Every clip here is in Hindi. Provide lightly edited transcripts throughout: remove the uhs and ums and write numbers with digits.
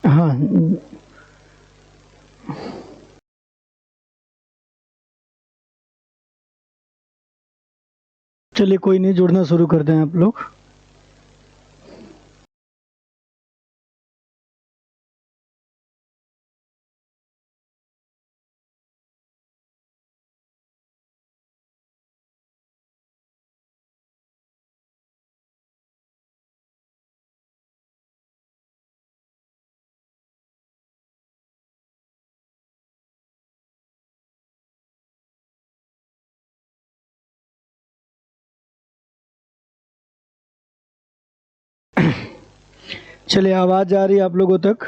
हाँ, चलिए कोई नहीं, जुड़ना शुरू कर दें आप लोग। चलिए, आवाज़ आ रही है आप लोगों तक?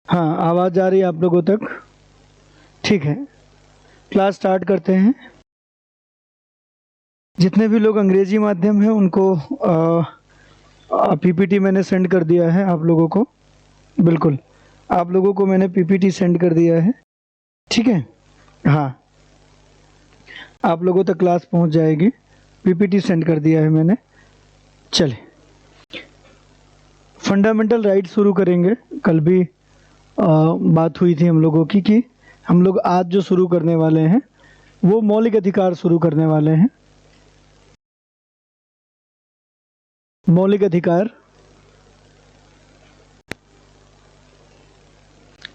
हाँ, आवाज़ आ रही है आप लोगों तक? ठीक है, क्लास स्टार्ट करते हैं। जितने भी लोग अंग्रेजी माध्यम हैं उनको पीपीटी मैंने सेंड कर दिया है आप लोगों को। बिल्कुल, आप लोगों को मैंने पीपीटी सेंड कर दिया है। ठीक है, हाँ, आप लोगों तक क्लास पहुंच जाएगी। पीपीटी सेंड कर दिया है मैंने। चलिए, फंडामेंटल राइट शुरू करेंगे। कल भी बात हुई थी हम लोगों की कि हम लोग आज जो शुरू करने वाले हैं वो मौलिक अधिकार शुरू करने वाले हैं। मौलिक अधिकार,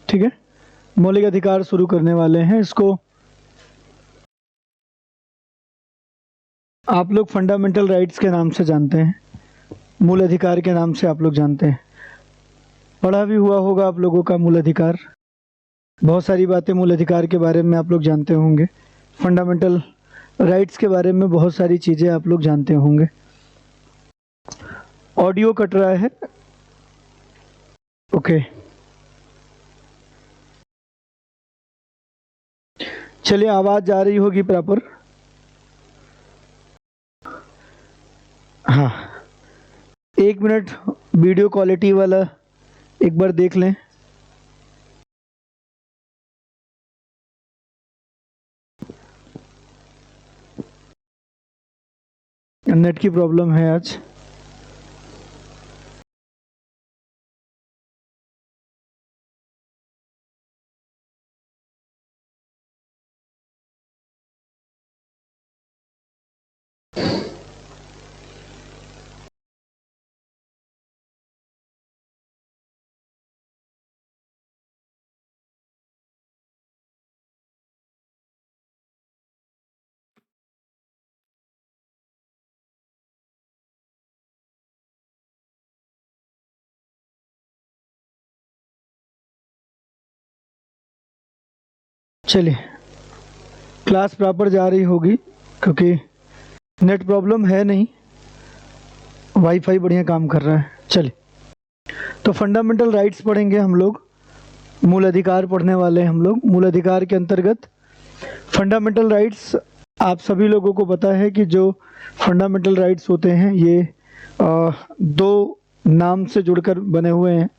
ठीक है, मौलिक अधिकार शुरू करने वाले हैं। इसको आप लोग फंडामेंटल राइट्स के नाम से जानते हैं, मूल अधिकार के नाम से आप लोग जानते हैं। पढ़ा भी हुआ होगा आप लोगों का मूल अधिकार। बहुत सारी बातें मूल अधिकार के बारे में आप लोग जानते होंगे। फंडामेंटल राइट्स के बारे में बहुत सारी चीज़ें आप लोग जानते होंगे। ऑडियो कट रहा है? ओके, चलिए, आवाज़ आ रही होगी प्रॉपर? हाँ, 1 मिनट वीडियो क्वालिटी वाला एक बार देख लें। नेट की प्रॉब्लम है आज। चलिए, क्लास प्रॉपर जा रही होगी क्योंकि नेट प्रॉब्लम है नहीं, वाईफाई बढ़िया काम कर रहा है। चलिए, तो फंडामेंटल राइट्स पढ़ेंगे हम लोग। मूल अधिकार पढ़ने वाले हैं हम लोग। मूल अधिकार के अंतर्गत फंडामेंटल राइट्स, आप सभी लोगों को पता है कि जो फंडामेंटल राइट्स होते हैं ये दो नाम से जुड़कर बने हुए हैं।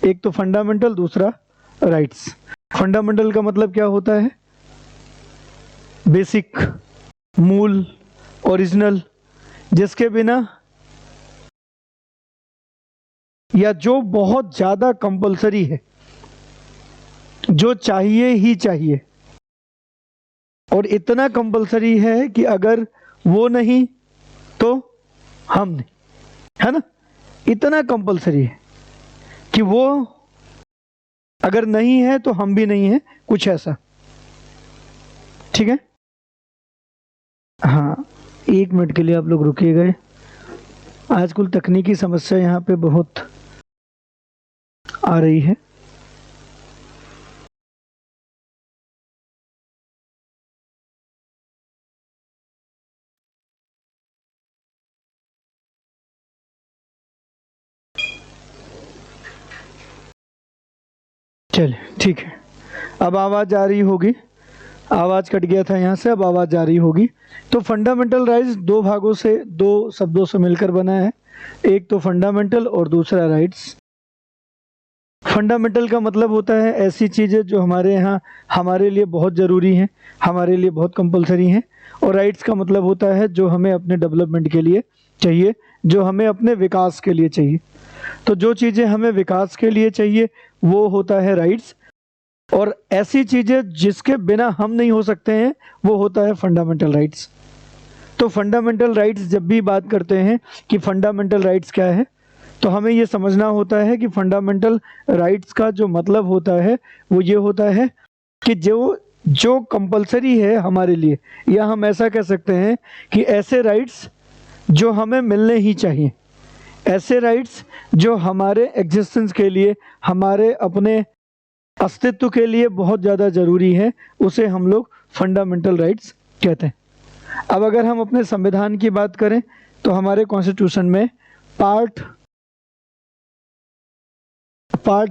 एक तो फंडामेंटल, दूसरा राइट्स। फंडामेंटल का मतलब क्या होता है? बेसिक, मूल, ओरिजिनल, जिसके बिना या जो बहुत ज़्यादा कंपलसरी है, जो चाहिए ही चाहिए, और इतना कंपलसरी है कि अगर वो नहीं तो हम नहीं, है ना? इतना कंपलसरी है कि वो अगर नहीं है तो हम भी नहीं है, कुछ ऐसा। ठीक है, हाँ, 1 मिनट के लिए आप लोग रुकिएगा। आजकल तकनीकी समस्या यहाँ पे बहुत आ रही है। चलिए, ठीक है, अब आवाज़ आ रही होगी। आवाज़ कट गया था यहाँ से, अब आवाज़ आ रही होगी। तो फंडामेंटल राइट्स दो भागों से, दो शब्दों से मिलकर बना है। एक तो फंडामेंटल और दूसरा राइट्स। फंडामेंटल का मतलब होता है ऐसी चीज़ें जो हमारे यहाँ हमारे लिए बहुत ज़रूरी हैं, हमारे लिए बहुत कंपलसरी हैं। और राइट्स का मतलब होता है जो हमें अपने डेवलपमेंट के लिए चाहिए जो हमें अपने विकास के लिए चाहिए। तो जो चीज़ें हमें विकास के लिए चाहिए वो होता है राइट्स, और ऐसी चीज़ें जिसके बिना हम नहीं हो सकते हैं वो होता है फंडामेंटल राइट्स। तो फंडामेंटल राइट्स जब भी बात करते हैं कि फंडामेंटल राइट्स क्या है, तो हमें ये समझना होता है कि फंडामेंटल राइट्स का जो मतलब होता है वो ये होता है कि जो जो कंपलसरी है हमारे लिए, या हम ऐसा कह सकते हैं कि ऐसे राइट्स जो हमें मिलने ही चाहिए, ऐसे राइट्स जो हमारे एग्जिस्टेंस के लिए, हमारे अपने अस्तित्व के लिए बहुत ज़्यादा ज़रूरी है, उसे हम लोग फंडामेंटल राइट्स कहते हैं। अब अगर हम अपने संविधान की बात करें तो हमारे कॉन्स्टिट्यूशन में पार्ट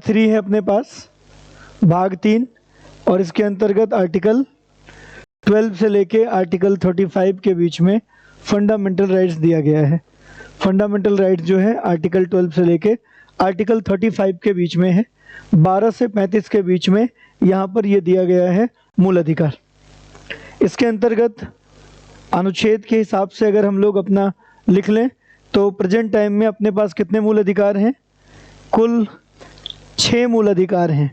3 है अपने पास, भाग 3, और इसके अंतर्गत आर्टिकल 12 से लेके आर्टिकल 35 के बीच में फंडामेंटल राइट्स दिया गया है। फंडामेंटल राइट्स जो है आर्टिकल 12 से लेके आर्टिकल 35 के बीच में है। 12 से 35 के बीच में यहाँ पर ये दिया गया है मूल अधिकार। इसके अंतर्गत अनुच्छेद के हिसाब से अगर हम लोग अपना लिख लें तो प्रेजेंट टाइम में अपने पास कितने मूल अधिकार हैं? कुल 6 मूल अधिकार हैं।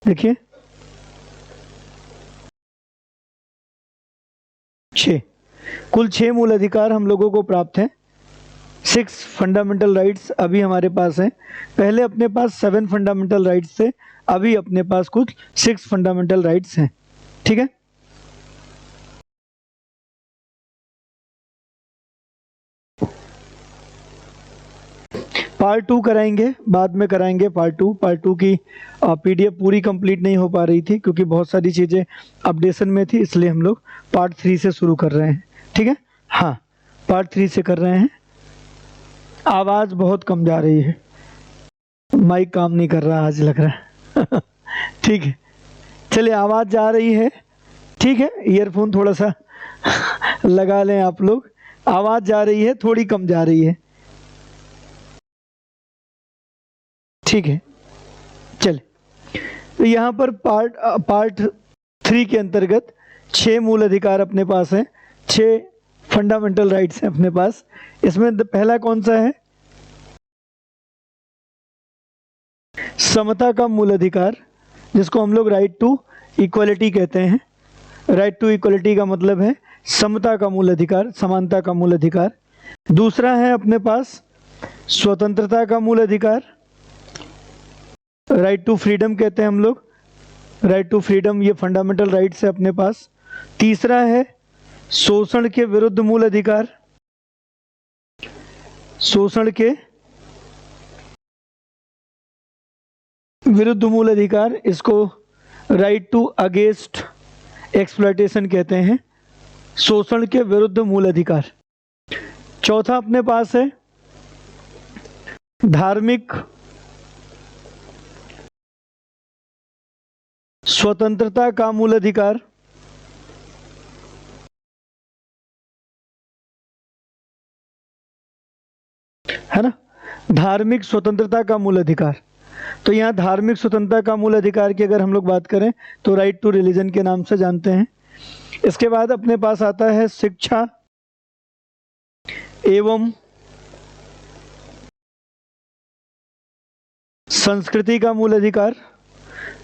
देखिए 6, कुल 6 मूल अधिकार हम लोगों को प्राप्त हैं। 6 फंडामेंटल राइट्स अभी हमारे पास हैं। पहले अपने पास 7 फंडामेंटल राइट्स थे, अभी अपने पास कुछ 6 फंडामेंटल राइट्स हैं। ठीक है, पार्ट 2 कराएंगे, बाद में कराएंगे पार्ट 2। पार्ट 2 की पीडीएफ पूरी कंप्लीट नहीं हो पा रही थी क्योंकि बहुत सारी चीज़ें अपडेशन में थी, इसलिए हम लोग पार्ट 3 से शुरू कर रहे हैं। ठीक है, हाँ पार्ट 3 से कर रहे हैं। आवाज़ बहुत कम जा रही है, माइक काम नहीं कर रहा आज लग रहा है। ठीक है, चलिए आवाज़ जा रही है, ठीक है, ईयरफोन थोड़ा सा लगा लें आप लोग। आवाज़ जा रही है, थोड़ी कम जा रही है, ठीक है। चलिए, तो यहाँ पर पार्ट 3 के अंतर्गत 6 मूल अधिकार अपने पास हैं, 6 फंडामेंटल राइट्स हैं अपने पास। इसमें पहला कौन सा है? समता का मूल अधिकार, जिसको हम लोग राइट टू इक्वलिटी कहते हैं। राइट टू इक्वलिटी का मतलब है समता का मूल अधिकार, समानता का मूल अधिकार। दूसरा है अपने पास स्वतंत्रता का मूल अधिकार, राइट टू फ्रीडम कहते हैं हम लोग। राइट टू फ्रीडम ये फंडामेंटल राइट्स है अपने पास। तीसरा है शोषण के विरुद्ध मूल अधिकार, शोषण के विरुद्ध मूल अधिकार, इसको राइट टू अगेंस्ट एक्सप्लॉयटेशन कहते हैं, शोषण के विरुद्ध मूल अधिकार। चौथा अपने पास है धार्मिक स्वतंत्रता का मूल अधिकार, है ना, धार्मिक स्वतंत्रता का मूल अधिकार। तो यहाँ धार्मिक स्वतंत्रता का मूल अधिकार की अगर हम लोग बात करें तो राइट टू रिलीजन के नाम से जानते हैं। इसके बाद अपने पास आता है शिक्षा एवं संस्कृति का मूल अधिकार,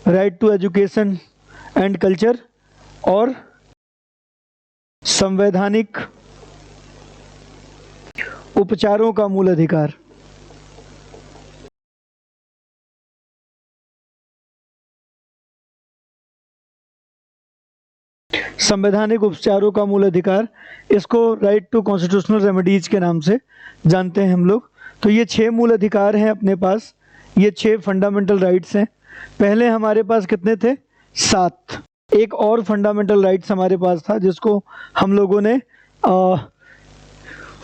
right to education and culture, और संवैधानिक उपचारों का मूल अधिकार। संवैधानिक उपचारों का मूल अधिकार, इसको राइट टू कॉन्स्टिट्यूशनल रेमेडीज के नाम से जानते हैं हम लोग। तो ये 6 मूल अधिकार हैं अपने पास, ये 6 फंडामेंटल राइट्स हैं। पहले हमारे पास कितने थे? 7। एक और फंडामेंटल राइट्स हमारे पास था जिसको हम लोगों ने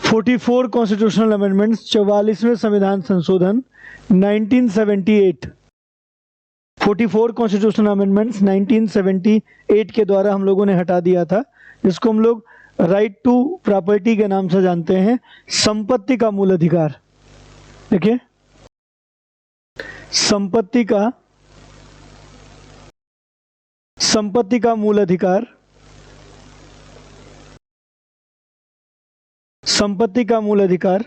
44 कॉन्स्टिट्यूशनल अमेंडमेंट्स, 44वें संविधान संशोधन 1978, 44 कॉन्स्टिट्यूशनल अमेंडमेंट्स 1978 के द्वारा हम लोगों ने हटा दिया था, जिसको हम लोग राइट टू प्रॉपर्टी के नाम से जानते हैं, संपत्ति का मूल अधिकार। देखिए संपत्ति का मूल अधिकार, संपत्ति का मूल अधिकार,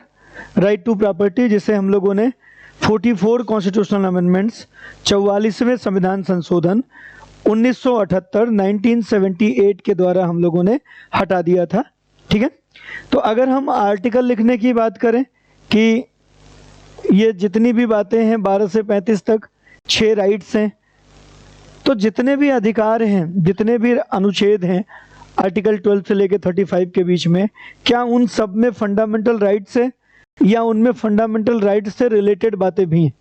राइट टू प्रॉपर्टी, जिसे हम लोगों ने 44 कॉन्स्टिट्यूशनल अमेंडमेंट्स, 44वें संविधान संशोधन 1978 1978 के द्वारा हम लोगों ने हटा दिया था। ठीक है, तो अगर हम आर्टिकल लिखने की बात करें कि ये जितनी भी बातें हैं 12 से 35 तक 6 राइट्स हैं, तो जितने भी अधिकार हैं, जितने भी अनुच्छेद हैं आर्टिकल 12 से लेकर 35 के बीच में, क्या उन सब में फंडामेंटल राइट्स है या उनमें फंडामेंटल राइट्स से रिलेटेड बातें भी हैं?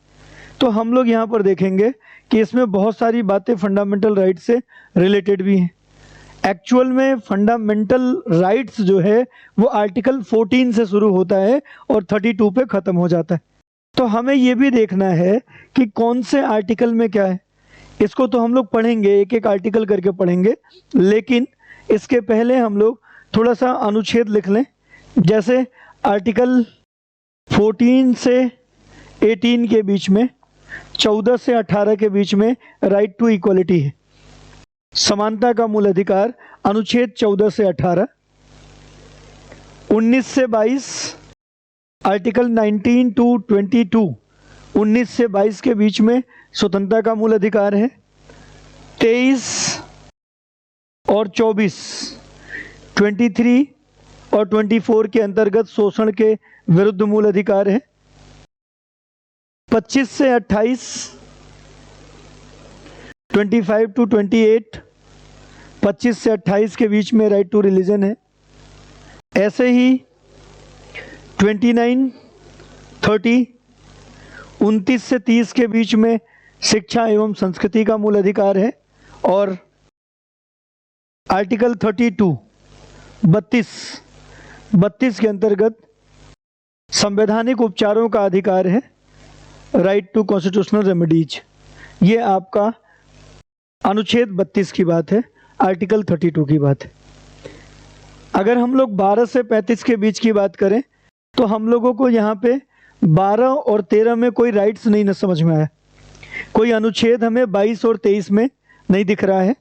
तो हम लोग यहाँ पर देखेंगे कि इसमें बहुत सारी बातें फंडामेंटल राइट्स से रिलेटेड भी हैं। एक्चुअल में फंडामेंटल राइट्स जो है वो आर्टिकल 14 से शुरू होता है और 32 पे ख़त्म हो जाता है। तो हमें ये भी देखना है कि कौन से आर्टिकल में क्या है। इसको तो हम लोग पढ़ेंगे, एक एक आर्टिकल करके पढ़ेंगे, लेकिन इसके पहले हम लोग थोड़ा सा अनुच्छेद लिख लें। जैसे आर्टिकल 14 से 18 के बीच में, 14 से 18 के बीच में राइट टू इक्वलिटी है, समानता का मूल अधिकार, अनुच्छेद 14 से 18। 19 से 22 आर्टिकल 19 टू 22, 19 से 22 के बीच में स्वतंत्रता का मूल अधिकार है। 23 और 24, 23 और 24 के अंतर्गत शोषण के विरुद्ध मूल अधिकार है। 25 से 28, 25 टू 28, 25 से 28 के बीच में राइट टू रिलीजन है। ऐसे ही 29, 30, 29 से 30 के बीच में शिक्षा एवं संस्कृति का मूल अधिकार है। और आर्टिकल 32, 32 के अंतर्गत संवैधानिक उपचारों का अधिकार है, राइट टू कॉन्स्टिट्यूशनल रेमेडीज। ये आपका अनुच्छेद 32 की बात है, आर्टिकल 32 की बात है। अगर हम लोग 12 से 35 के बीच की बात करें तो हम लोगों को यहाँ पे 12 और 13 में कोई राइट्स नहीं न समझ में आया। कोई अनुच्छेद हमें 22 और 23 में नहीं दिख रहा है।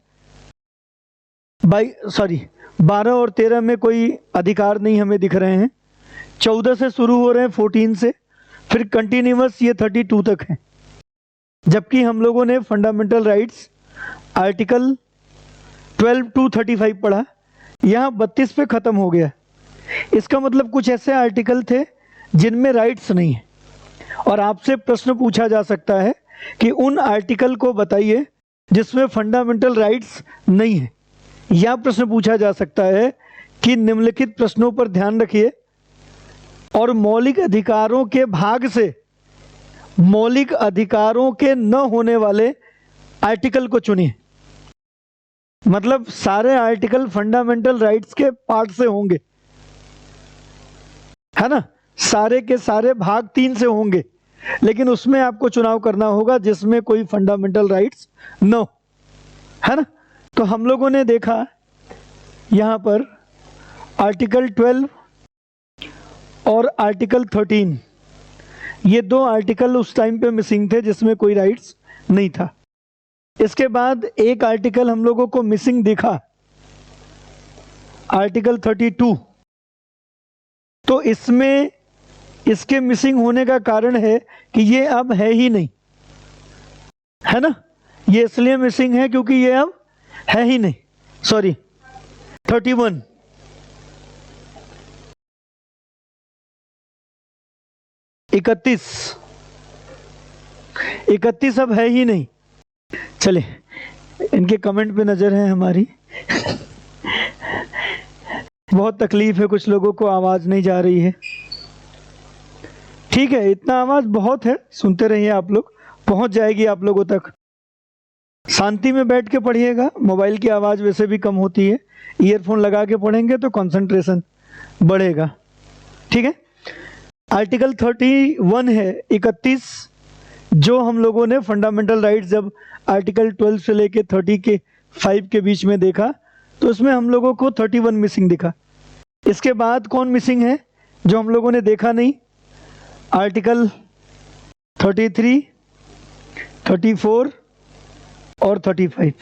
12 और 13 में कोई अधिकार नहीं हमें दिख रहे हैं। 14 से शुरू हो रहे हैं, 14 से, फिर कंटिन्यूअस ये 32 तक है। जबकि हम लोगों ने फंडामेंटल राइट्स आर्टिकल 12 टू 35 पढ़ा, यहाँ 32 पे ख़त्म हो गया। इसका मतलब कुछ ऐसे आर्टिकल थे जिनमें राइट्स नहीं है। और आपसे प्रश्न पूछा जा सकता है कि उन आर्टिकल को बताइए जिसमें फंडामेंटल राइट्स नहीं है। यह प्रश्न पूछा जा सकता है कि निम्नलिखित प्रश्नों पर ध्यान रखिए और मौलिक अधिकारों के भाग से मौलिक अधिकारों के न होने वाले आर्टिकल को चुनिए। मतलब सारे आर्टिकल फंडामेंटल राइट्स के पार्ट से होंगे, है ना, सारे के सारे भाग 3 से होंगे, लेकिन उसमें आपको चुनाव करना होगा जिसमें कोई फंडामेंटल राइट्स न हो, है ना। तो हम लोगों ने देखा यहाँ पर आर्टिकल 12 और आर्टिकल 13, ये 2 आर्टिकल उस टाइम पे मिसिंग थे जिसमें कोई राइट्स नहीं था। इसके बाद एक आर्टिकल हम लोगों को मिसिंग दिखा, आर्टिकल 32। तो इसमें इसके मिसिंग होने का कारण है कि ये अब है ही नहीं, है ना। ये इसलिए मिसिंग है क्योंकि ये अब है ही नहीं। सॉरी, 31, 31 अब है ही नहीं। चले, इनके कमेंट पे नजर है हमारी। बहुत तकलीफ है, कुछ लोगों को आवाज नहीं जा रही है। ठीक है, इतना आवाज बहुत है, सुनते रहिए आप लोग, पहुंच जाएगी आप लोगों तक। शांति में बैठ के पढ़िएगा, मोबाइल की आवाज वैसे भी कम होती है, ईयरफोन लगा के पढ़ेंगे तो कंसंट्रेशन बढ़ेगा। ठीक है, आर्टिकल 31 है 31, जो हम लोगों ने फंडामेंटल राइट्स जब आर्टिकल 12 से लेके 35 के बीच में देखा तो उसमें हम लोगों को 31 मिसिंग दिखा। इसके बाद कौन मिसिंग है जो हम लोगों ने देखा नहीं? आर्टिकल 33, 34 और 35,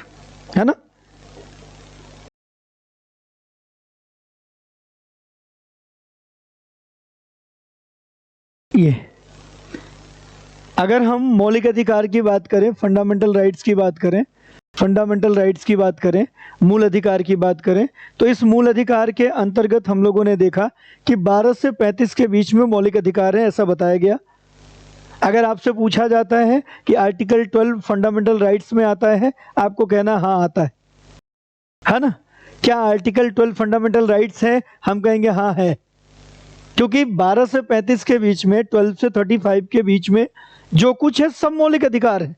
है ना। ये अगर हम मौलिक अधिकार की बात करें, फंडामेंटल राइट्स की बात करें, फंडामेंटल राइट्स की बात करें, मूल अधिकार की बात करें, तो इस मूल अधिकार के अंतर्गत हम लोगों ने देखा कि 12 से 35 के बीच में मौलिक अधिकार है, ऐसा बताया गया। अगर आपसे पूछा जाता है कि आर्टिकल 12 फंडामेंटल राइट्स में आता है, आपको कहना हाँ आता है ना। क्या आर्टिकल 12 फंडामेंटल राइट्स है? हम कहेंगे हाँ है, क्योंकि 12 से 35 के बीच में, 12 से 35 के बीच में जो कुछ है सब मौलिक अधिकार है।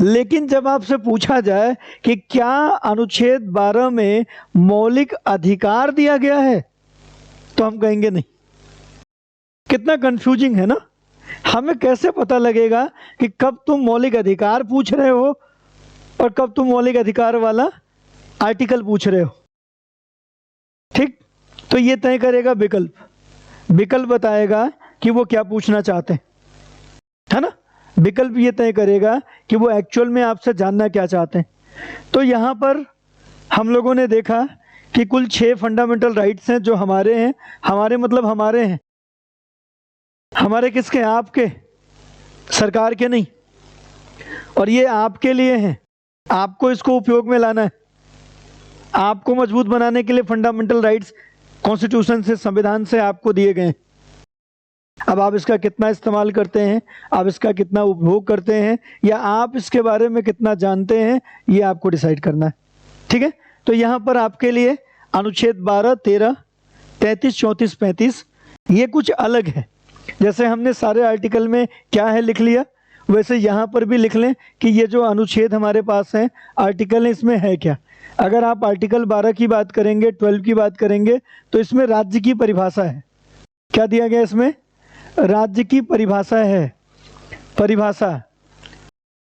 लेकिन जब आपसे पूछा जाए कि क्या अनुच्छेद 12 में मौलिक अधिकार दिया गया है, तो हम कहेंगे नहीं। कितना कंफ्यूजिंग है ना। हमें कैसे पता लगेगा कि कब तुम मौलिक अधिकार पूछ रहे हो और कब तुम मौलिक अधिकार वाला आर्टिकल पूछ रहे हो? ठीक, तो ये तय करेगा विकल्प। विकल्प बताएगा कि वो क्या पूछना चाहते हैं, है ना। विकल्प ये तय करेगा कि वो एक्चुअल में आपसे जानना क्या चाहते हैं। तो यहाँ पर हम लोगों ने देखा कि कुल 6 फंडामेंटल राइट्स हैं जो हमारे हैं। हमारे मतलब हमारे हैं। हमारे किसके? आपके, सरकार के नहीं। और ये आपके लिए हैं, आपको इसको उपयोग में लाना है। आपको मजबूत बनाने के लिए फंडामेंटल राइट्स कॉन्स्टिट्यूशन से, संविधान से आपको दिए गए हैं। अब आप इसका कितना इस्तेमाल करते हैं, आप इसका कितना उपभोग करते हैं, या आप इसके बारे में कितना जानते हैं, ये आपको डिसाइड करना है। ठीक है, तो यहाँ पर आपके लिए अनुच्छेद 12, 13, 33, 34, 35 ये कुछ अलग है। जैसे हमने सारे आर्टिकल में क्या है लिख लिया, वैसे यहाँ पर भी लिख लें कि ये जो अनुच्छेद हमारे पास हैं, आर्टिकल, इसमें है क्या। अगर आप आर्टिकल 12 की बात करेंगे, 12 की बात करेंगे, तो इसमें राज्य की परिभाषा है। क्या दिया गया इसमें? राज्य की परिभाषा है, परिभाषा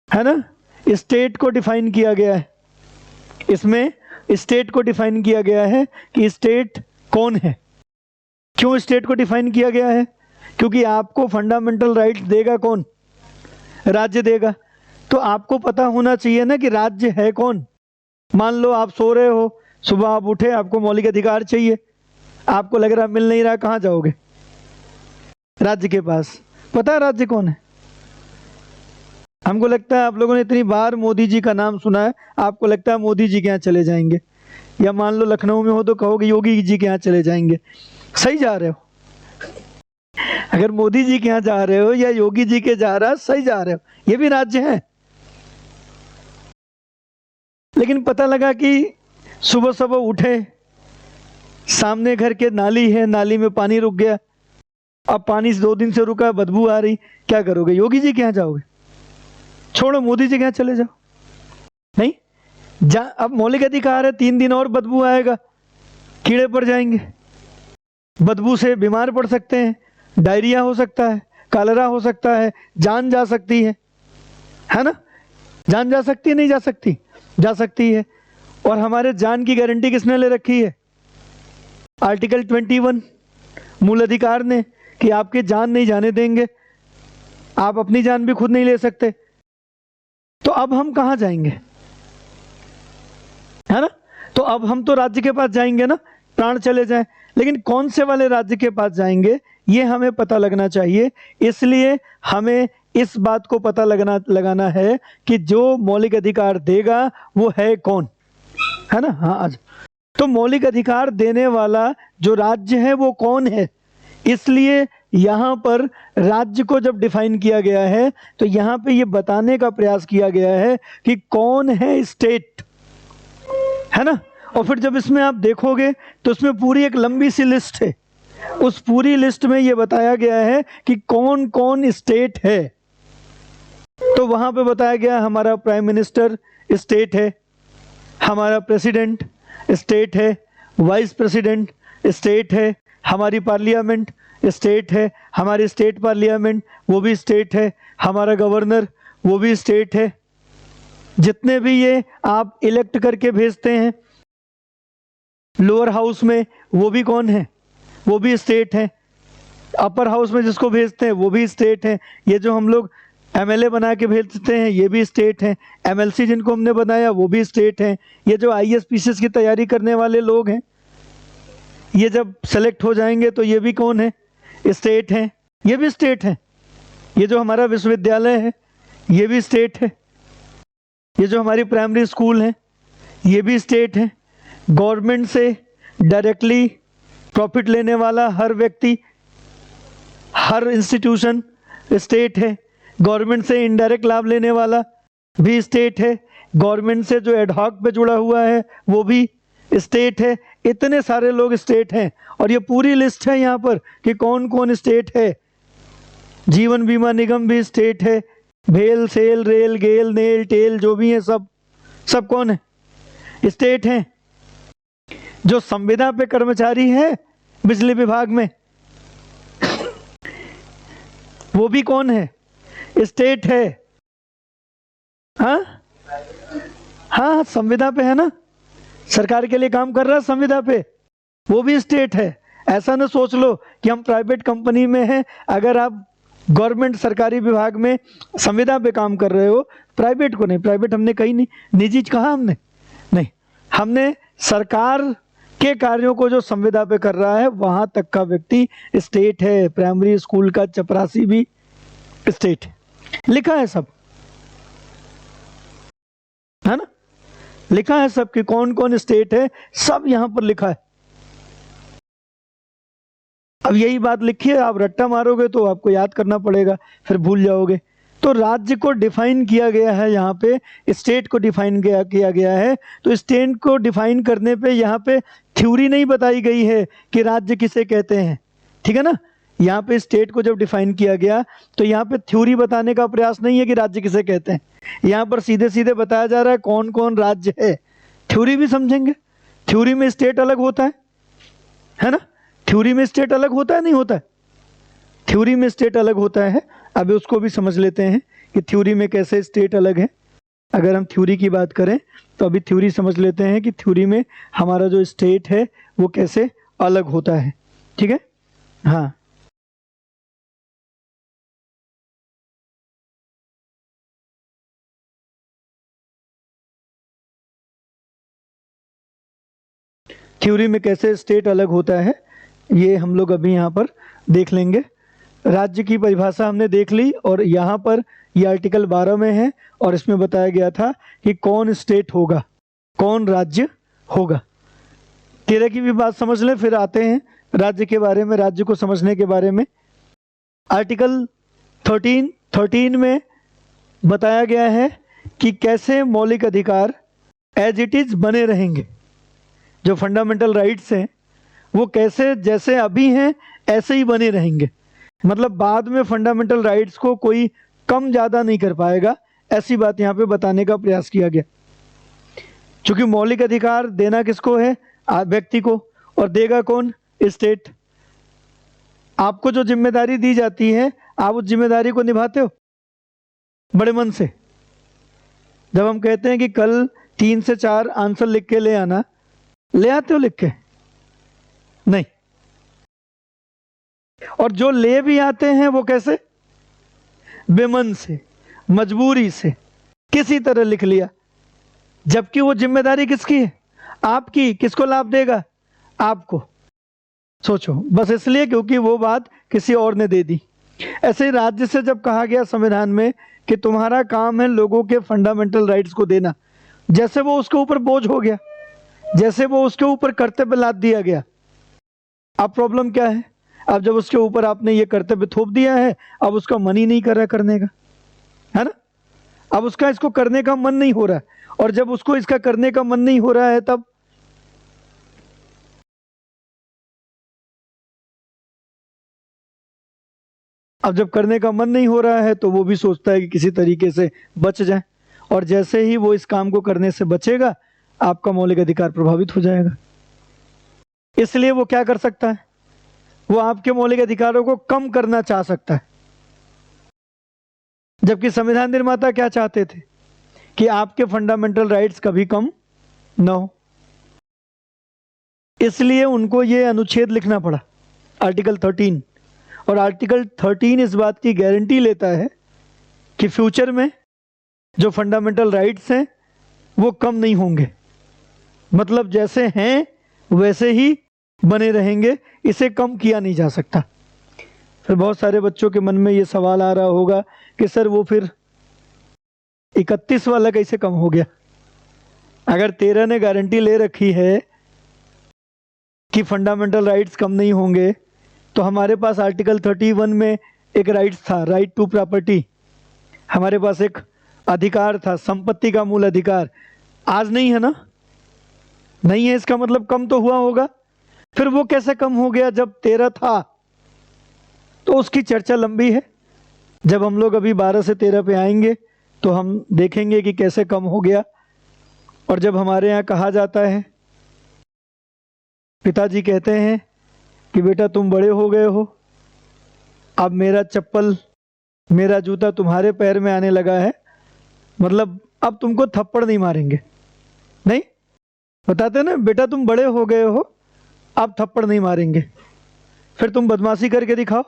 है ना। स्टेट को डिफाइन किया गया है, इसमें स्टेट को डिफाइन किया गया है कि स्टेट कौन है। क्यों स्टेट को डिफाइन किया गया है? क्योंकि आपको फंडामेंटल राइट देगा कौन? राज्य देगा। तो आपको पता होना चाहिए ना कि राज्य है कौन। मान लो आप सो रहे हो, सुबह आप उठे, आपको मौलिक अधिकार चाहिए, आपको लग रहा मिल नहीं रहा, कहाँ जाओगे? राज्य के पास। पता है राज्य कौन है? हमको लगता है आप लोगों ने इतनी बार मोदी जी का नाम सुना है, आपको लगता है मोदी जी के यहाँ चले जाएंगे, या मान लो लखनऊ में हो तो कहोगे योगी जी के यहाँ चले जाएंगे। सही जा रहे हो। अगर मोदी जी के यहाँ जा रहे हो या योगी जी के जा रहा, सही जा रहे हो, ये भी राज्य है। लेकिन पता लगा कि सुबह सुबह उठे, सामने घर के नाली है, नाली में पानी रुक गया, अब पानी 2 दिन से रुका, बदबू आ रही, क्या करोगे? योगी जी के यहाँ जाओगे? छोड़ो, मोदी जी के यहाँ चले जाओ। नहीं, अब मौलिक अधिकार है, 3 दिन और बदबू आएगा, कीड़े पड़ जाएंगे, बदबू से बीमार पड़ सकते हैं, डायरिया हो सकता है, कॉलेरा हो सकता है, जान जा सकती है ना। जान जा सकती है, नहीं जा सकती? जा सकती है। और हमारे जान की गारंटी किसने ले रखी है? आर्टिकल 21 मूल अधिकार ने, कि आपकी जान नहीं जाने देंगे, आप अपनी जान भी खुद नहीं ले सकते। तो अब हम कहाँ जाएंगे, है ना। तो अब हम तो राज्य के पास जाएंगे ना, प्राण चले जाएं, लेकिन कौन से वाले राज्य के पास जाएंगे ये हमें पता लगना चाहिए। इसलिए हमें इस बात को पता लगाना है कि जो मौलिक अधिकार देगा वो है कौन, है ना। हाँ, आज तो मौलिक अधिकार देने वाला जो राज्य है वो कौन है। इसलिए यहाँ पर राज्य को जब डिफाइन किया गया है तो यहाँ पे ये बताने का प्रयास किया गया है कि कौन है स्टेट, है ना। और फिर जब इसमें आप देखोगे तो उसमें पूरी एक लंबी सी लिस्ट है। उस पूरी लिस्ट में ये बताया गया है कि कौन कौन स्टेट है। तो वहाँ पे बताया गया हमारा प्राइम मिनिस्टर स्टेट है, हमारा प्रेसिडेंट स्टेट है, वाइस प्रेसिडेंट स्टेट है, हमारी पार्लियामेंट स्टेट है, हमारी स्टेट पार्लियामेंट वो भी स्टेट है, हमारा गवर्नर वो भी स्टेट है। जितने भी ये आप इलेक्ट करके भेजते हैं लोअर हाउस में, वो भी कौन है? वो भी स्टेट है। अपर हाउस में जिसको भेजते हैं वो भी स्टेट है। ये जो हम लोग एमएलए बना के भेजते हैं ये भी स्टेट है। एमएलसी जिनको हमने बनाया वो भी स्टेट है। ये जो आईएएस पीसीएस की तैयारी करने वाले लोग हैं, ये जब सेलेक्ट हो जाएंगे तो ये भी कौन है? स्टेट है। ये भी स्टेट है। ये जो हमारा विश्वविद्यालय है ये भी स्टेट है। ये जो हमारी प्राइमरी स्कूल है ये भी स्टेट है। गवर्नमेंट से डायरेक्टली प्रॉफिट लेने वाला हर व्यक्ति, हर इंस्टीट्यूशन स्टेट है। गवर्नमेंट से इनडायरेक्ट लाभ लेने वाला भी स्टेट है। गवर्नमेंट से जो एडहॉक पे जुड़ा हुआ है वो भी स्टेट है। इतने सारे लोग स्टेट हैं और ये पूरी लिस्ट है यहाँ पर कि कौन कौन स्टेट है। जीवन बीमा निगम भी स्टेट है। भेल, सेल, रेल, गेल, नेल, टेल जो भी है सब कौन है? स्टेट हैं। जो संविदा पे कर्मचारी है बिजली विभाग में वो भी कौन है? स्टेट है। हाँ, संविदा पे है ना, सरकार के लिए काम कर रहा है संविदा पे, वो भी स्टेट है। ऐसा ना सोच लो कि हम प्राइवेट कंपनी में हैं। अगर आप गवर्नमेंट सरकारी विभाग में संविदा पे काम कर रहे हो, प्राइवेट को नहीं, प्राइवेट हमने कहीं नहीं, निजी कहा हमने नहीं, हमने सरकार के कार्यों को जो संविदा पे कर रहा है वहां तक का व्यक्ति स्टेट है। प्राइमरी स्कूल का चपरासी भी स्टेट है। लिखा है सब, है ना, लिखा है सब कि कौन कौन स्टेट है, सब यहां पर लिखा है। अब यही बात लिखी है, आप रट्टा मारोगे तो आपको याद करना पड़ेगा, फिर भूल जाओगे। तो राज्य को डिफाइन किया गया है यहाँ पे, स्टेट को डिफाइन किया गया है। तो स्टेट को डिफाइन करने पे यहाँ पे थ्योरी नहीं बताई गई है कि राज्य किसे कहते हैं, ठीक है ना। यहाँ पे स्टेट को जब डिफाइन किया गया तो यहाँ पे थ्योरी बताने का प्रयास नहीं है कि राज्य किसे कहते हैं। यहाँ पर सीधे सीधे बताया जा रहा है कौन कौन राज्य है। थ्योरी भी समझेंगे, थ्योरी में स्टेट अलग होता है ना। थ्योरी में स्टेट अलग होता है, नहीं होता है? थ्योरी में स्टेट अलग होता है। अभी उसको भी समझ लेते हैं कि थ्योरी में कैसे स्टेट अलग है। अगर हम थ्योरी की बात करें तो अभी थ्योरी समझ लेते हैं कि थ्योरी में हमारा जो स्टेट है वो कैसे अलग होता है, ठीक है। हाँ, थ्योरी में कैसे स्टेट अलग होता है ये हम लोग अभी यहाँ पर देख लेंगे। राज्य की परिभाषा हमने देख ली और यहाँ पर ये आर्टिकल 12 में है और इसमें बताया गया था कि कौन स्टेट होगा, कौन राज्य होगा। 13 की भी बात समझ लें, फिर आते हैं राज्य के बारे में, राज्य को समझने के बारे में। आर्टिकल 13 में बताया गया है कि कैसे मौलिक अधिकार एज इट इज बने रहेंगे। जो फंडामेंटल राइट्स हैं वो कैसे जैसे अभी हैं ऐसे ही बने रहेंगे। मतलब बाद में फंडामेंटल राइट्स को कोई कम ज़्यादा नहीं कर पाएगा, ऐसी बात यहाँ पे बताने का प्रयास किया गया। क्योंकि मौलिक अधिकार देना किसको है? व्यक्ति को, और देगा कौन? स्टेट। आपको जो जिम्मेदारी दी जाती है आप उस जिम्मेदारी को निभाते हो बड़े मन से। जब हम कहते हैं कि कल 3 से 4 आंसर लिख के ले आना, ले आते हो लिख के? नहीं। और जो ले भी आते हैं वो कैसे? बेमन से, मजबूरी से, किसी तरह लिख लिया, जबकि वो जिम्मेदारी किसकी है? आपकी। किसको लाभ देगा? आपको। सोचो, बस इसलिए क्योंकि वो बात किसी और ने दे दी। ऐसे ही राज्य से जब कहा गया संविधान में कि तुम्हारा काम है लोगों के फंडामेंटल राइट्स को देना, जैसे वो उसके ऊपर बोझ हो गया, जैसे वो उसके ऊपर कर्तव्य लाद दिया गया। अब प्रॉब्लम क्या है? अब जब उसके ऊपर आपने ये कर्तव्य थोप दिया है, अब उसका मन ही नहीं कर रहा करने का, है ना। अब उसका इसको करने का मन नहीं हो रहा है, और जब उसको इसका करने का मन नहीं हो रहा है तब अब जब करने का मन नहीं हो रहा है तो वो भी सोचता है कि किसी तरीके से बच जाए, और जैसे ही वो इस काम को करने से बचेगा आपका मौलिक अधिकार प्रभावित हो जाएगा। इसलिए वो क्या कर सकता है? वो आपके मौलिक अधिकारों को कम करना चाह सकता है। जबकि संविधान निर्माता क्या चाहते थे? कि आपके फंडामेंटल राइट्स कभी कम न हो। इसलिए उनको ये अनुच्छेद लिखना पड़ा, आर्टिकल 13। और आर्टिकल 13 इस बात की गारंटी लेता है कि फ्यूचर में जो फंडामेंटल राइट्स हैं वो कम नहीं होंगे। मतलब जैसे हैं वैसे ही बने रहेंगे, इसे कम किया नहीं जा सकता। फिर बहुत सारे बच्चों के मन में ये सवाल आ रहा होगा कि सर वो फिर 31 वाला कैसे कम हो गया? अगर 13 ने गारंटी ले रखी है कि फंडामेंटल राइट्स कम नहीं होंगे, तो हमारे पास आर्टिकल 31 में एक राइट्स था, राइट टू प्रॉपर्टी। हमारे पास एक अधिकार था, संपत्ति का मूल अधिकार। आज नहीं है ना, नहीं है, इसका मतलब कम तो हुआ होगा। फिर वो कैसे कम हो गया जब 13 था? तो उसकी चर्चा लंबी है। जब हम लोग अभी 12 से 13 पे आएंगे तो हम देखेंगे कि कैसे कम हो गया। और जब हमारे यहाँ कहा जाता है, पिताजी कहते हैं कि बेटा तुम बड़े हो गए हो, अब मेरा चप्पल, मेरा जूता तुम्हारे पैर में आने लगा है, मतलब अब तुमको थप्पड़ नहीं मारेंगे। नहीं, बताते ना, बेटा तुम बड़े हो गए हो, अब थप्पड़ नहीं मारेंगे। फिर तुम बदमाशी करके दिखाओ,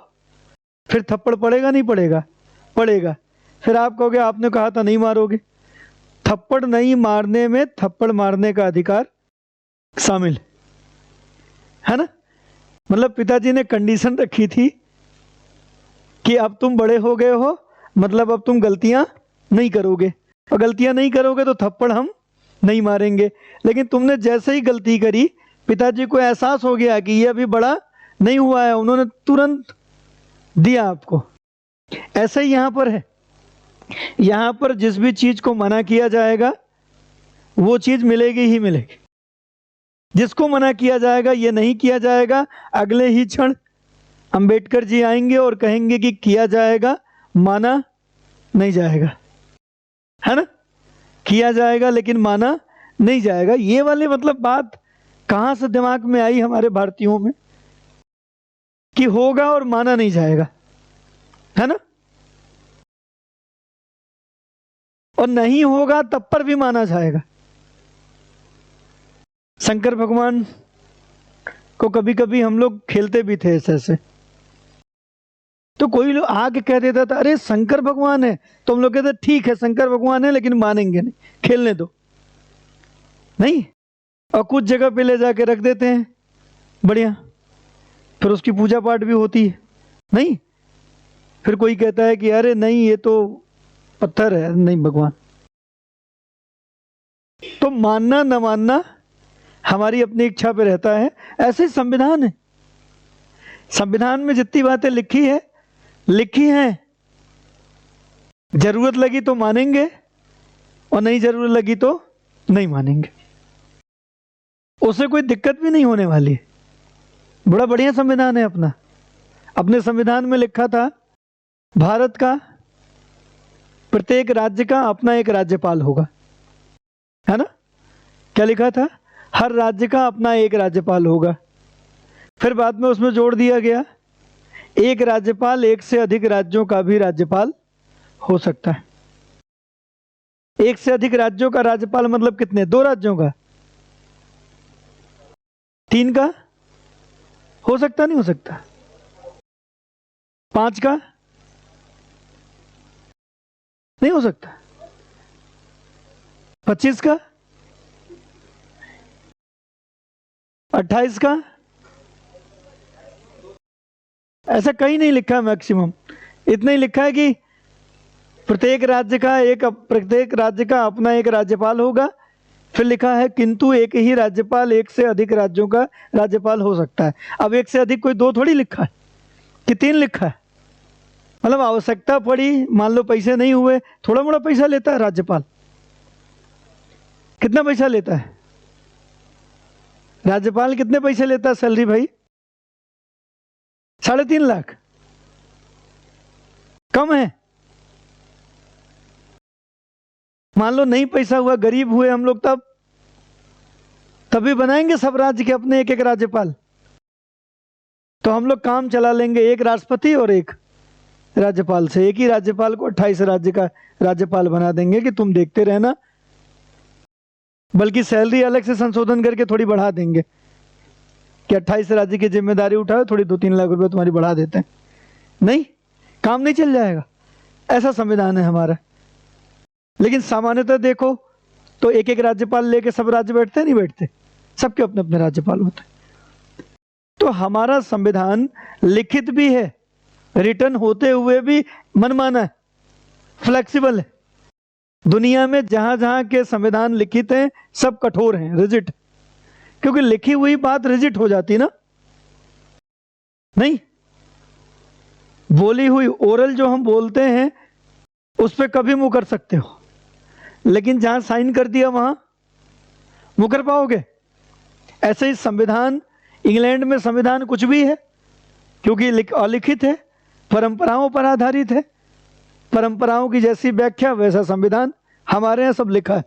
फिर थप्पड़ पड़ेगा नहीं पड़ेगा? पड़ेगा। फिर आप कहोगे आपने कहा था नहीं मारोगे। थप्पड़ नहीं मारने में थप्पड़ मारने का अधिकार शामिल है ना। मतलब पिताजी ने कंडीशन रखी थी कि अब तुम बड़े हो गए हो, मतलब अब तुम गलतियां नहीं करोगे, और गलतियां नहीं करोगे तो थप्पड़ हम नहीं मारेंगे। लेकिन तुमने जैसे ही गलती करी, पिताजी को एहसास हो गया कि ये अभी बड़ा नहीं हुआ है, उन्होंने तुरंत दिया आपको। ऐसे ही यहां पर है, यहां पर जिस भी चीज को मना किया जाएगा वो चीज मिलेगी ही मिलेगी। जिसको मना किया जाएगा, ये नहीं किया जाएगा, अगले ही क्षण अंबेडकर जी आएंगे और कहेंगे कि किया जाएगा, माना नहीं जाएगा, है ना। किया जाएगा लेकिन माना नहीं जाएगा। ये वाले मतलब बात कहां से दिमाग में आई हमारे भारतीयों में कि होगा और माना नहीं जाएगा, है ना। और नहीं होगा तब पर भी माना जाएगा। शंकर भगवान को कभी कभी हम लोग खेलते भी थे ऐसे। तो कोई लोग आके कह देता था अरे शंकर भगवान है, तो हम लोग कहते ठीक है शंकर भगवान है लेकिन मानेंगे नहीं, खेलने दो। नहीं, और कुछ जगह पे ले जाके रख देते हैं, बढ़िया, फिर उसकी पूजा पाठ भी होती है। नहीं, फिर कोई कहता है कि अरे नहीं ये तो पत्थर है, नहीं भगवान। तो मानना न मानना हमारी अपनी इच्छा पे रहता है। ऐसे ही संविधान है, संविधान में जितनी बातें लिखी हैं, जरूरत लगी तो मानेंगे और नहीं जरूरत लगी तो नहीं मानेंगे। उससे कोई दिक्कत भी नहीं होने वाली। बड़ा बढ़िया संविधान है अपना। अपने संविधान में लिखा था भारत का प्रत्येक राज्य का अपना एक राज्यपाल होगा, है ना। क्या लिखा था? हर राज्य का अपना एक राज्यपाल होगा। फिर बाद में उसमें जोड़ दिया गया एक राज्यपाल एक से अधिक राज्यों का भी राज्यपाल हो सकता है। एक से अधिक राज्यों का राज्यपाल मतलब कितने? 2 राज्यों का, 3 का हो सकता, नहीं हो सकता? 5 का नहीं हो सकता? 25 का, 28 का? ऐसा कहीं नहीं लिखा है। मैक्सिमम इतना ही लिखा है कि प्रत्येक राज्य का अपना एक राज्यपाल होगा। फिर लिखा है किंतु एक ही राज्यपाल एक से अधिक राज्यों का राज्यपाल हो सकता है। अब एक से अधिक कोई 2 थोड़ी लिखा है कि 3 लिखा है। मतलब आवश्यकता पड़ी, मान लो पैसे नहीं हुए, थोड़ा मोड़ा पैसा लेता है राज्यपाल। कितना पैसा लेता है राज्यपाल? कितने पैसे लेता है सैलरी भाई? 3.5 लाख। कम है? मान लो नहीं पैसा हुआ, गरीब हुए हम लोग, तभी बनाएंगे सब राज्य के अपने एक एक राज्यपाल। तो हम लोग काम चला लेंगे एक राष्ट्रपति और एक राज्यपाल से। एक ही राज्यपाल को 28 राज्य का राज्यपाल बना देंगे कि तुम देखते रहना। बल्कि सैलरी अलग से संशोधन करके थोड़ी बढ़ा देंगे कि 28 राज्य की जिम्मेदारी उठाओ, थोड़ी 2-3 लाख रुपए तुम्हारी बढ़ा देते हैं। नहीं, काम नहीं चल जाएगा। ऐसा संविधान है हमारा। लेकिन सामान्यतः देखो तो एक एक राज्यपाल लेके सब राज्य बैठते नहीं बैठते, सबके अपने अपने राज्यपाल होते हैं। तो हमारा संविधान लिखित भी है, रिटर्न होते हुए भी मनमाना है, फ्लेक्सिबल है। दुनिया में जहां जहां के संविधान लिखित हैं सब कठोर हैं, रिजिड, क्योंकि लिखी हुई बात रिजिड हो जाती ना, नहीं। बोली हुई ओरल जो हम बोलते हैं उस पर कभी मुकर सकते हो, लेकिन जहां साइन कर दिया वहां मुकर पाओगे? ऐसे ही संविधान, इंग्लैंड में संविधान कुछ भी है क्योंकि अलिखित है, परंपराओं पर आधारित है, परंपराओं की जैसी व्याख्या वैसा संविधान। हमारे यहाँ सब लिखा है।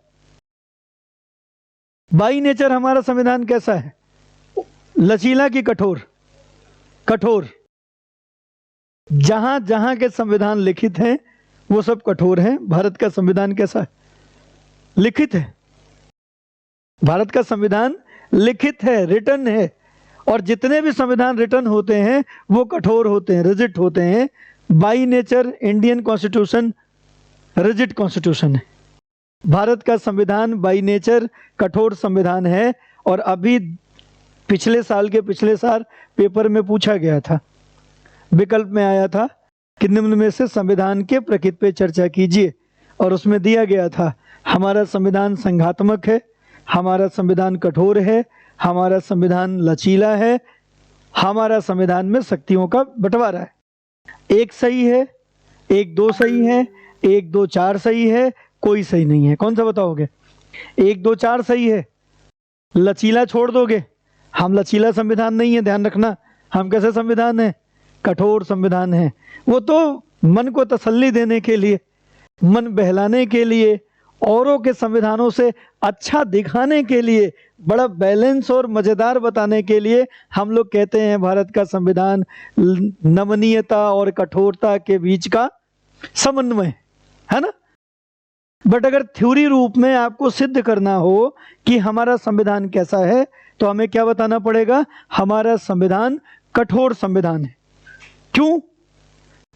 बाई नेचर हमारा संविधान कैसा है? लचीला की कठोर? कठोर। जहां जहां के संविधान लिखित हैं वो सब कठोर हैं। भारत का संविधान कैसा है? लिखित है। भारत का संविधान लिखित है, रिटन है, और जितने भी संविधान रिटन होते हैं वो कठोर होते हैं, रिजिड होते हैं। By nature Indian constitution rigid constitution है। भारत का संविधान बाई नेचर कठोर संविधान है। और अभी पिछले साल पेपर में पूछा गया था, विकल्प में आया था कि निम्न में से संविधान के प्रकृति पे चर्चा कीजिए, और उसमें दिया गया था हमारा संविधान संघात्मक है, हमारा संविधान कठोर है, हमारा संविधान लचीला है, हमारा संविधान में शक्तियों का बंटवारा है। एक सही है, एक दो सही है, एक दो चार सही है, कोई सही नहीं है। कौन सा बताओगे? एक दो चार सही है, लचीला छोड़ दोगे? हम लचीला संविधान नहीं है, ध्यान रखना। हम कैसे संविधान है? कठोर संविधान है। वो तो मन को तसल्ली देने के लिए, मन बहलाने के लिए, औरों के संविधानों से अच्छा दिखाने के लिए, बड़ा बैलेंस और मजेदार बताने के लिए हम लोग कहते हैं भारत का संविधान नमनीयता और कठोरता के बीच का समन्वय है ना। बट अगर थ्योरी रूप में आपको सिद्ध करना हो कि हमारा संविधान कैसा है, तो हमें क्या बताना पड़ेगा? हमारा संविधान कठोर संविधान है। क्यों?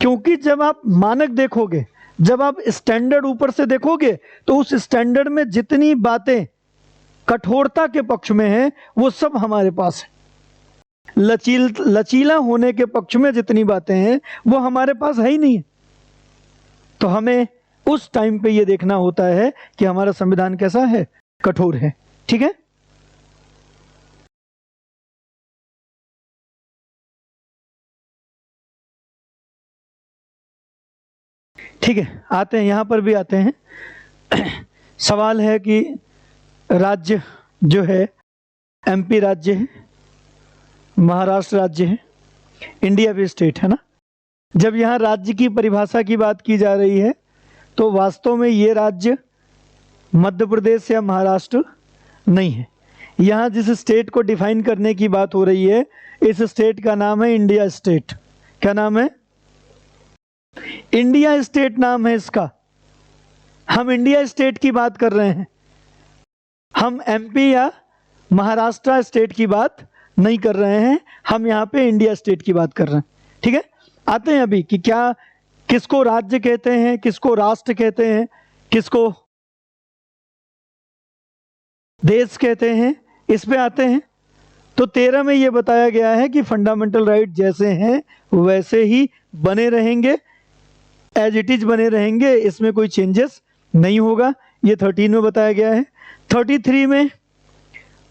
क्योंकि जब आप मानक देखोगे, जब आप स्टैंडर्ड ऊपर से देखोगे, तो उस स्टैंडर्ड में जितनी बातें कठोरता के पक्ष में है वो सब हमारे पास है। लचीला होने के पक्ष में जितनी बातें हैं वो हमारे पास है ही नहीं है। तो हमें उस टाइम पे ये देखना होता है कि हमारा संविधान कैसा है? कठोर है। ठीक है। ठीक है, आते हैं, यहां पर भी आते हैं। सवाल है कि राज्य जो है, एमपी राज्य है, महाराष्ट्र राज्य है, इंडिया भी स्टेट है ना। जब यहाँ राज्य की परिभाषा की बात की जा रही है तो वास्तव में ये राज्य मध्य प्रदेश या महाराष्ट्र नहीं है। यहाँ जिस स्टेट को डिफाइन करने की बात हो रही है, इस स्टेट का नाम है इंडिया स्टेट। क्या नाम है? इंडिया स्टेट नाम है इसका। हम इंडिया स्टेट की बात कर रहे हैं, हम एमपी या महाराष्ट्र स्टेट की बात नहीं कर रहे हैं। हम यहाँ पे इंडिया स्टेट की बात कर रहे हैं। ठीक है। आते हैं अभी कि क्या, किसको राज्य कहते हैं, किसको राष्ट्र कहते हैं, किसको देश कहते हैं, इस पे आते हैं। तो 13 में ये बताया गया है कि फंडामेंटल राइट जैसे हैं वैसे ही बने रहेंगे, एज इट इज बने रहेंगे, इसमें कोई चेंजेस नहीं होगा। ये 13 में बताया गया है। 33 में,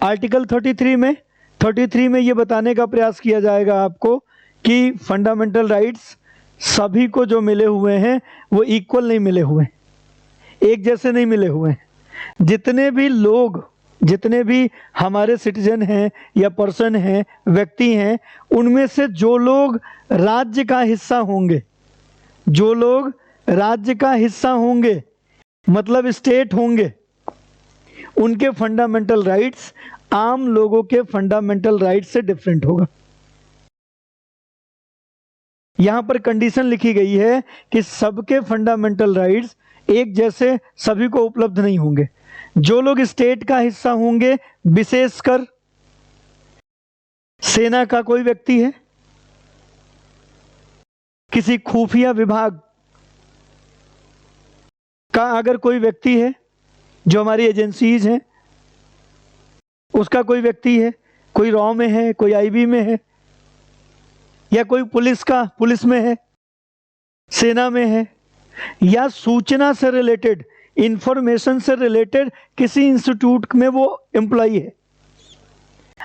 आर्टिकल 33 में ये बताने का प्रयास किया जाएगा आपको कि फंडामेंटल राइट्स सभी को जो मिले हुए हैं वो इक्वल नहीं मिले हुए, एक जैसे नहीं मिले हुए हैं। जितने भी लोग, जितने भी हमारे सिटीजन हैं या पर्सन हैं, व्यक्ति हैं, उनमें से जो लोग राज्य का हिस्सा होंगे, जो लोग राज्य का हिस्सा होंगे मतलब स्टेट होंगे, उनके फंडामेंटल राइट्स आम लोगों के फंडामेंटल राइट्स से डिफरेंट होगा। यहां पर कंडीशन लिखी गई है कि सबके फंडामेंटल राइट्स एक जैसे सभी को उपलब्ध नहीं होंगे। जो लोग स्टेट का हिस्सा होंगे, विशेषकर सेना का कोई व्यक्ति है, किसी खुफिया विभाग का अगर कोई व्यक्ति है, जो हमारी एजेंसीज हैं उसका कोई व्यक्ति है, कोई रॉ में है, कोई आईबी में है, या कोई पुलिस में है, सेना में है, या सूचना से रिलेटेड, इंफॉर्मेशन से रिलेटेड किसी इंस्टीट्यूट में वो एम्प्लॉई है,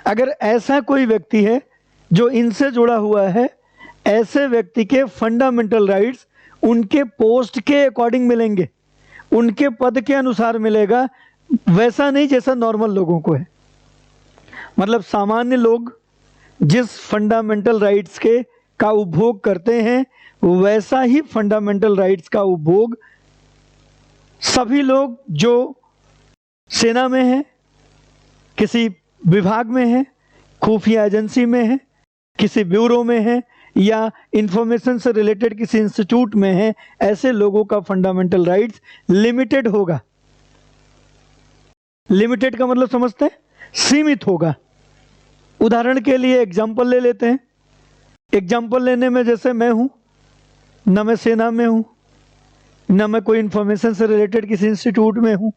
अगर ऐसा कोई व्यक्ति है जो इनसे जुड़ा हुआ है, ऐसे व्यक्ति के फंडामेंटल राइट्स उनके पोस्ट के अकॉर्डिंग मिलेंगे, उनके पद के अनुसार मिलेगा, वैसा नहीं जैसा नॉर्मल लोगों को है। मतलब सामान्य लोग जिस फंडामेंटल राइट्स के का उपभोग करते हैं, वैसा ही फंडामेंटल राइट्स का उपभोग सभी लोग जो सेना में हैं, किसी विभाग में हैं, खुफिया एजेंसी में हैं, किसी ब्यूरो में हैं, या इंफॉर्मेशन से रिलेटेड किसी इंस्टीट्यूट में हैं, ऐसे लोगों का फंडामेंटल राइट्स लिमिटेड होगा। लिमिटेड का मतलब समझते हैं, सीमित होगा। उदाहरण के लिए एग्जाम्पल ले लेते हैं। एग्जाम्पल लेने में जैसे मैं हूं, न मैं सेना में हूं, न मैं कोई इंफॉर्मेशन से रिलेटेड किसी इंस्टीट्यूट में हूं,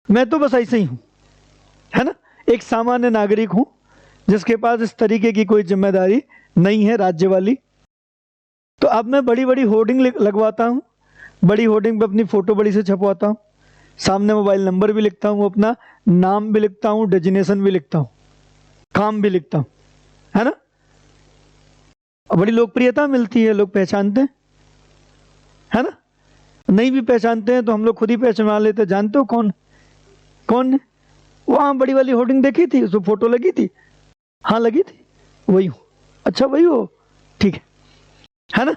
मैं तो बस ऐसे ही हूं, है ना, एक सामान्य नागरिक हूं जिसके पास इस तरीके की कोई जिम्मेदारी नहीं है राज्य वाली। तो अब मैं बड़ी बड़ी होर्डिंग लगवाता हूं, बड़ी होर्डिंग पे अपनी फोटो बड़ी से छपवाता हूं, सामने मोबाइल नंबर भी लिखता हूं, अपना नाम भी लिखता हूं, डेजिग्नेशन भी लिखता हूं, काम भी लिखता हूं, है ना। और बड़ी लोकप्रियता मिलती है, लोग पहचानते हैं, है ना। नहीं भी पहचानते हैं तो हम लोग खुद ही पहचान लेते हैं। जानते हो कौन कौन है? वहाँ बड़ी वाली होर्डिंग देखी थी, उसमें फोटो लगी थी, हाँ लगी थी, वही हूँ। अच्छा वही हो, ठीक है ना।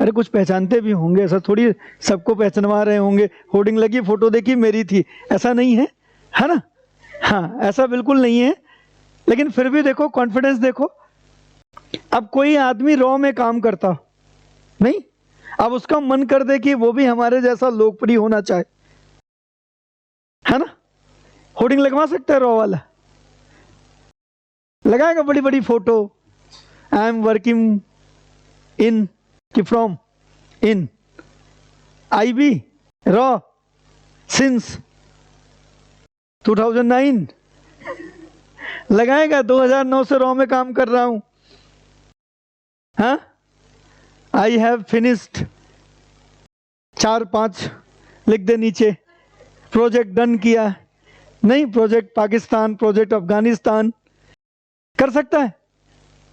अरे कुछ पहचानते भी होंगे, ऐसा थोड़ी सबको पहचानवा रहे होंगे, होर्डिंग लगी, फोटो देखी, मेरी थी, ऐसा नहीं है, है ना। हाँ ऐसा बिल्कुल नहीं है, लेकिन फिर भी देखो कॉन्फिडेंस देखो। अब कोई आदमी रॉ में काम करता नहीं, अब उसका मन कर दे कि वो भी हमारे जैसा लोकप्रिय होना चाहे, है ना, होर्डिंग लगवा सकता है रॉ वाला, लगाएगा बड़ी बड़ी photo, I am working in कि फ्रॉम इन आईबी रॉ सिंस 2009, लगाएगा 2009 से रॉ में काम कर रहा हूं, हाँ। आई हैव फिनिश्ड 4-5 लिख दे नीचे, प्रोजेक्ट डन किया, नहीं प्रोजेक्ट पाकिस्तान, प्रोजेक्ट अफगानिस्तान, कर सकता है।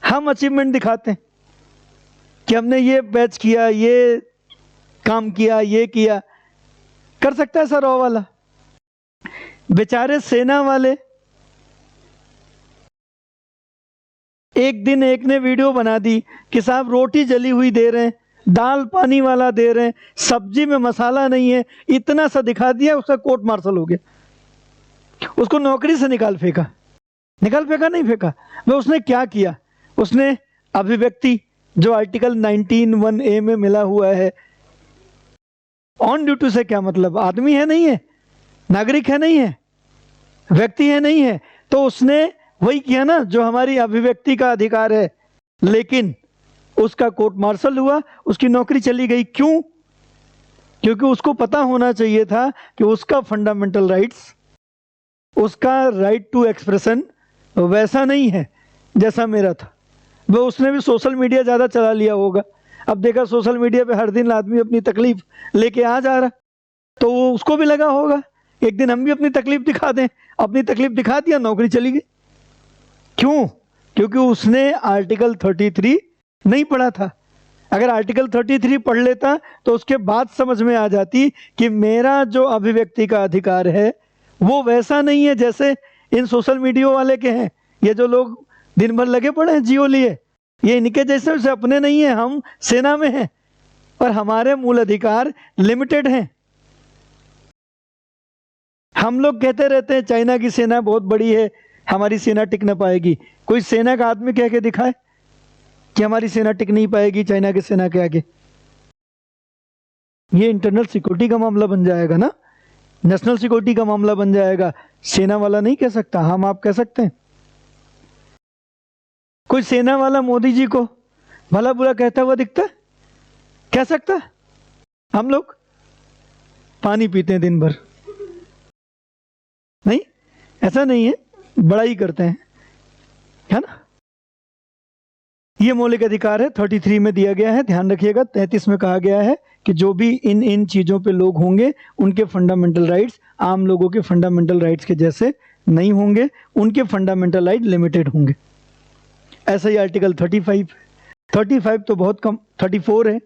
हम अचीवमेंट दिखाते हैं कि हमने ये बैच किया, ये काम किया, ये किया, कर सकता है सर रॉ वाला। बेचारे सेना वाले, एक दिन एक ने वीडियो बना दी कि साहब रोटी जली हुई दे रहे हैं, दाल पानी वाला दे रहे हैं, सब्जी में मसाला नहीं है, इतना सा दिखा दिया, उसका कोर्ट मार्शल हो गया, उसको नौकरी से निकाल फेंका। निकाल फेंका नहीं फेंका, वह उसने क्या किया, उसने अभिव्यक्ति जो आर्टिकल 19(1)(a) में मिला हुआ है, ऑन ड्यूटी से क्या मतलब, आदमी है नहीं है, नागरिक है नहीं है, व्यक्ति है नहीं है, तो उसने वही किया ना जो हमारी अभिव्यक्ति का अधिकार है, लेकिन उसका कोर्ट मार्शल हुआ, उसकी नौकरी चली गई। क्यों? क्योंकि उसको पता होना चाहिए था कि उसका फंडामेंटल राइट्स, उसका राइट टू एक्सप्रेशन वैसा नहीं है जैसा मेरा था। वो उसने भी सोशल मीडिया ज़्यादा चला लिया होगा, अब देखा सोशल मीडिया पे हर दिन आदमी अपनी तकलीफ लेके आ जा रहा, तो वो उसको भी लगा होगा एक दिन हम भी अपनी तकलीफ दिखा दें, अपनी तकलीफ दिखा दिया, नौकरी चली गई। क्यों? क्योंकि उसने आर्टिकल 33 नहीं पढ़ा था। अगर आर्टिकल 33 पढ़ लेता तो उसके बाद समझ में आ जाती कि मेरा जो अभिव्यक्ति का अधिकार है वो वैसा नहीं है जैसे इन सोशल मीडिया वाले के हैं। ये जो लोग दिन भर लगे पड़े हैं जियो लिए, ये इनके जैसे से अपने नहीं है, हम सेना में हैं और हमारे मूल अधिकार लिमिटेड हैं। हम लोग कहते रहते हैं चाइना की सेना बहुत बड़ी है, हमारी सेना टिक न पाएगी। कोई सेना का आदमी कह के दिखाए कि हमारी सेना टिक नहीं पाएगी चाइना की सेना के आगे। ये इंटरनल सिक्योरिटी का मामला बन जाएगा ना, नेशनल सिक्योरिटी का मामला बन जाएगा। सेना वाला नहीं कह सकता, हम आप कह सकते हैं। कोई सेना वाला मोदी जी को भला बुरा कहता हुआ दिखता है? कह सकता है? हम लोग पानी पीते हैं दिन भर, नहीं, ऐसा नहीं है, बड़ाई करते हैं, है ना। ये मौलिक अधिकार है, 33 में दिया गया है, ध्यान रखिएगा। 33 में कहा गया है कि जो भी इन चीज़ों पे लोग होंगे उनके फंडामेंटल राइट्स आम लोगों के फंडामेंटल राइट्स के जैसे नहीं होंगे, उनके फंडामेंटल राइट लिमिटेड होंगे। ऐसा ही आर्टिकल 35 तो बहुत कम, 34 है,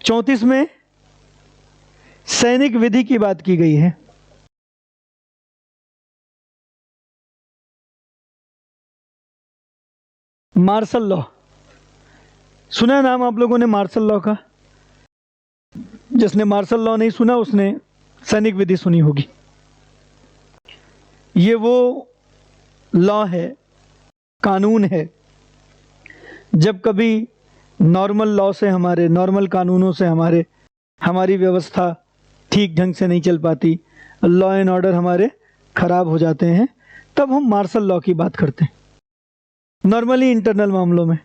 34 में सैनिक विधि की बात की गई है। मार्शल लॉ, सुना है नाम आप लोगों ने मार्शल लॉ का? जिसने मार्शल लॉ नहीं सुना उसने सैनिक विधि सुनी होगी। ये वो लॉ है, कानून है, जब कभी नॉर्मल लॉ से, हमारे नॉर्मल कानूनों से हमारी व्यवस्था ठीक ढंग से नहीं चल पाती, लॉ एंड ऑर्डर हमारे खराब हो जाते हैं, तब हम मार्शल लॉ की बात करते हैं नॉर्मली इंटरनल मामलों में।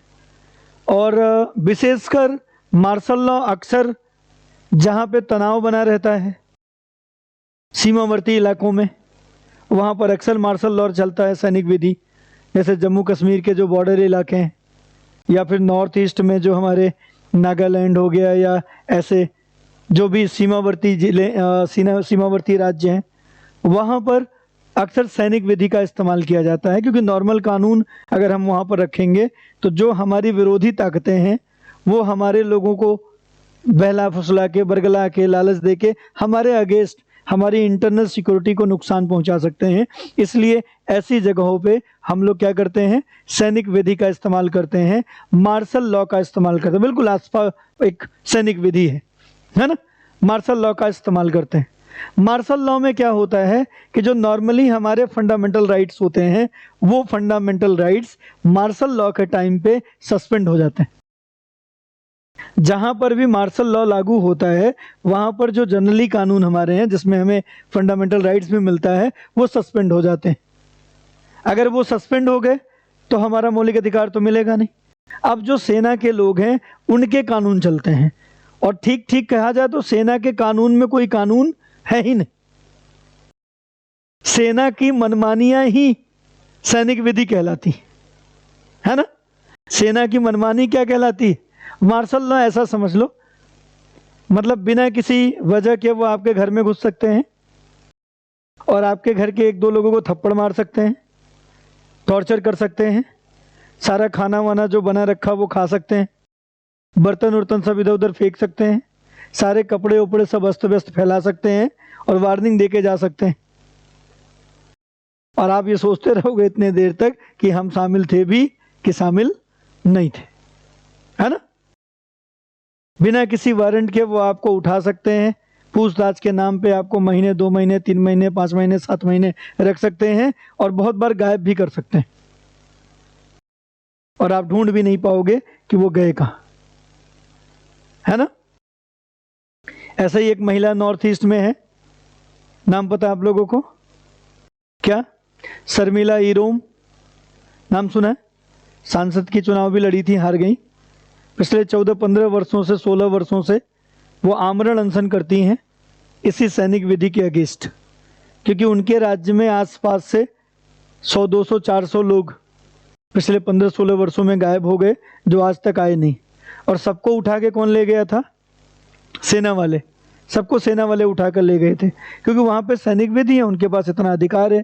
और विशेषकर मार्शल लॉ अक्सर जहाँ पे तनाव बना रहता है सीमावर्ती इलाकों में, वहाँ पर अक्सर मार्शल लॉ चलता है, सैनिक विधि। जैसे जम्मू कश्मीर के जो बॉर्डर इलाके हैं, या फिर नॉर्थ ईस्ट में जो हमारे नागालैंड हो गया, या ऐसे जो भी सीमावर्ती जिले सीमावर्ती राज्य हैं, वहाँ पर अक्सर सैनिक विधि का इस्तेमाल किया जाता है। क्योंकि नॉर्मल कानून अगर हम वहाँ पर रखेंगे तो जो हमारी विरोधी ताकतें हैं वो हमारे लोगों को बहला फुसला के, बरगला के, लालच दे के हमारे अगेंस्ट हमारी इंटरनल सिक्योरिटी को नुकसान पहुंचा सकते हैं। इसलिए ऐसी जगहों पे हम लोग क्या करते हैं, सैनिक विधि का इस्तेमाल करते हैं, मार्शल लॉ का इस्तेमाल करते हैं। बिल्कुल आसपास एक सैनिक विधि है ना, मार्शल लॉ का इस्तेमाल करते हैं। मार्शल लॉ में क्या होता है कि जो नॉर्मली हमारे फंडामेंटल राइट्स होते हैं वो फंडामेंटल राइट्स मार्शल लॉ के टाइम पे सस्पेंड हो जाते हैं। जहां पर भी मार्शल लॉ लागू होता है वहां पर जो जनरली कानून हमारे हैं जिसमें हमें फंडामेंटल राइट्स भी मिलता है वो सस्पेंड हो जाते हैं। अगर वो सस्पेंड हो गए तो हमारा मौलिक अधिकार तो मिलेगा नहीं। अब जो सेना के लोग हैं उनके कानून चलते हैं, और ठीक कहा जाए तो सेना के कानून में कोई कानून है ही नहीं। सेना की मनमानियां ही सैनिक विधि कहलाती है ना। सेना की मनमानी क्या कहलाती है? मार्शल लॉ ऐसा समझ लो, मतलब बिना किसी वजह के वो आपके घर में घुस सकते हैं और आपके घर के एक दो लोगों को थप्पड़ मार सकते हैं, टॉर्चर कर सकते हैं, सारा खाना वाना जो बना रखा वो खा सकते हैं, बर्तन उर्तन सब इधर उधर फेंक सकते हैं, सारे कपड़े उपड़े सब अस्त व्यस्त फैला सकते हैं और वार्निंग देके जा सकते हैं। और आप ये सोचते रहोगे इतने देर तक कि हम शामिल थे भी कि शामिल नहीं थे, है ना। बिना किसी वारंट के वो आपको उठा सकते हैं, पूछताछ के नाम पे आपको महीने, 2 महीने, 3 महीने, 5 महीने, 7 महीने रख सकते हैं और बहुत बार गायब भी कर सकते हैं और आप ढूंढ भी नहीं पाओगे कि वो गए कहाँ, है ना। ऐसा ही एक महिला नॉर्थ ईस्ट में है, नाम पता है आप लोगों को क्या? शर्मिला इरोम, नाम सुना है? सांसद की चुनाव भी लड़ी थी, हार गई। पिछले 14-15 वर्षों से, 16 वर्षों से वो आमरण अनशन करती हैं इसी सैनिक विधि के अगेंस्ट, क्योंकि उनके राज्य में आसपास से 100, 200, 400 लोग पिछले 15-16 वर्षों में गायब हो गए जो आज तक आए नहीं। और सबको उठा के कौन ले गया था? सेना वाले। सबको सेना वाले उठा कर ले गए थे, क्योंकि वहां पे सैनिक विधि है, उनके पास इतना अधिकार है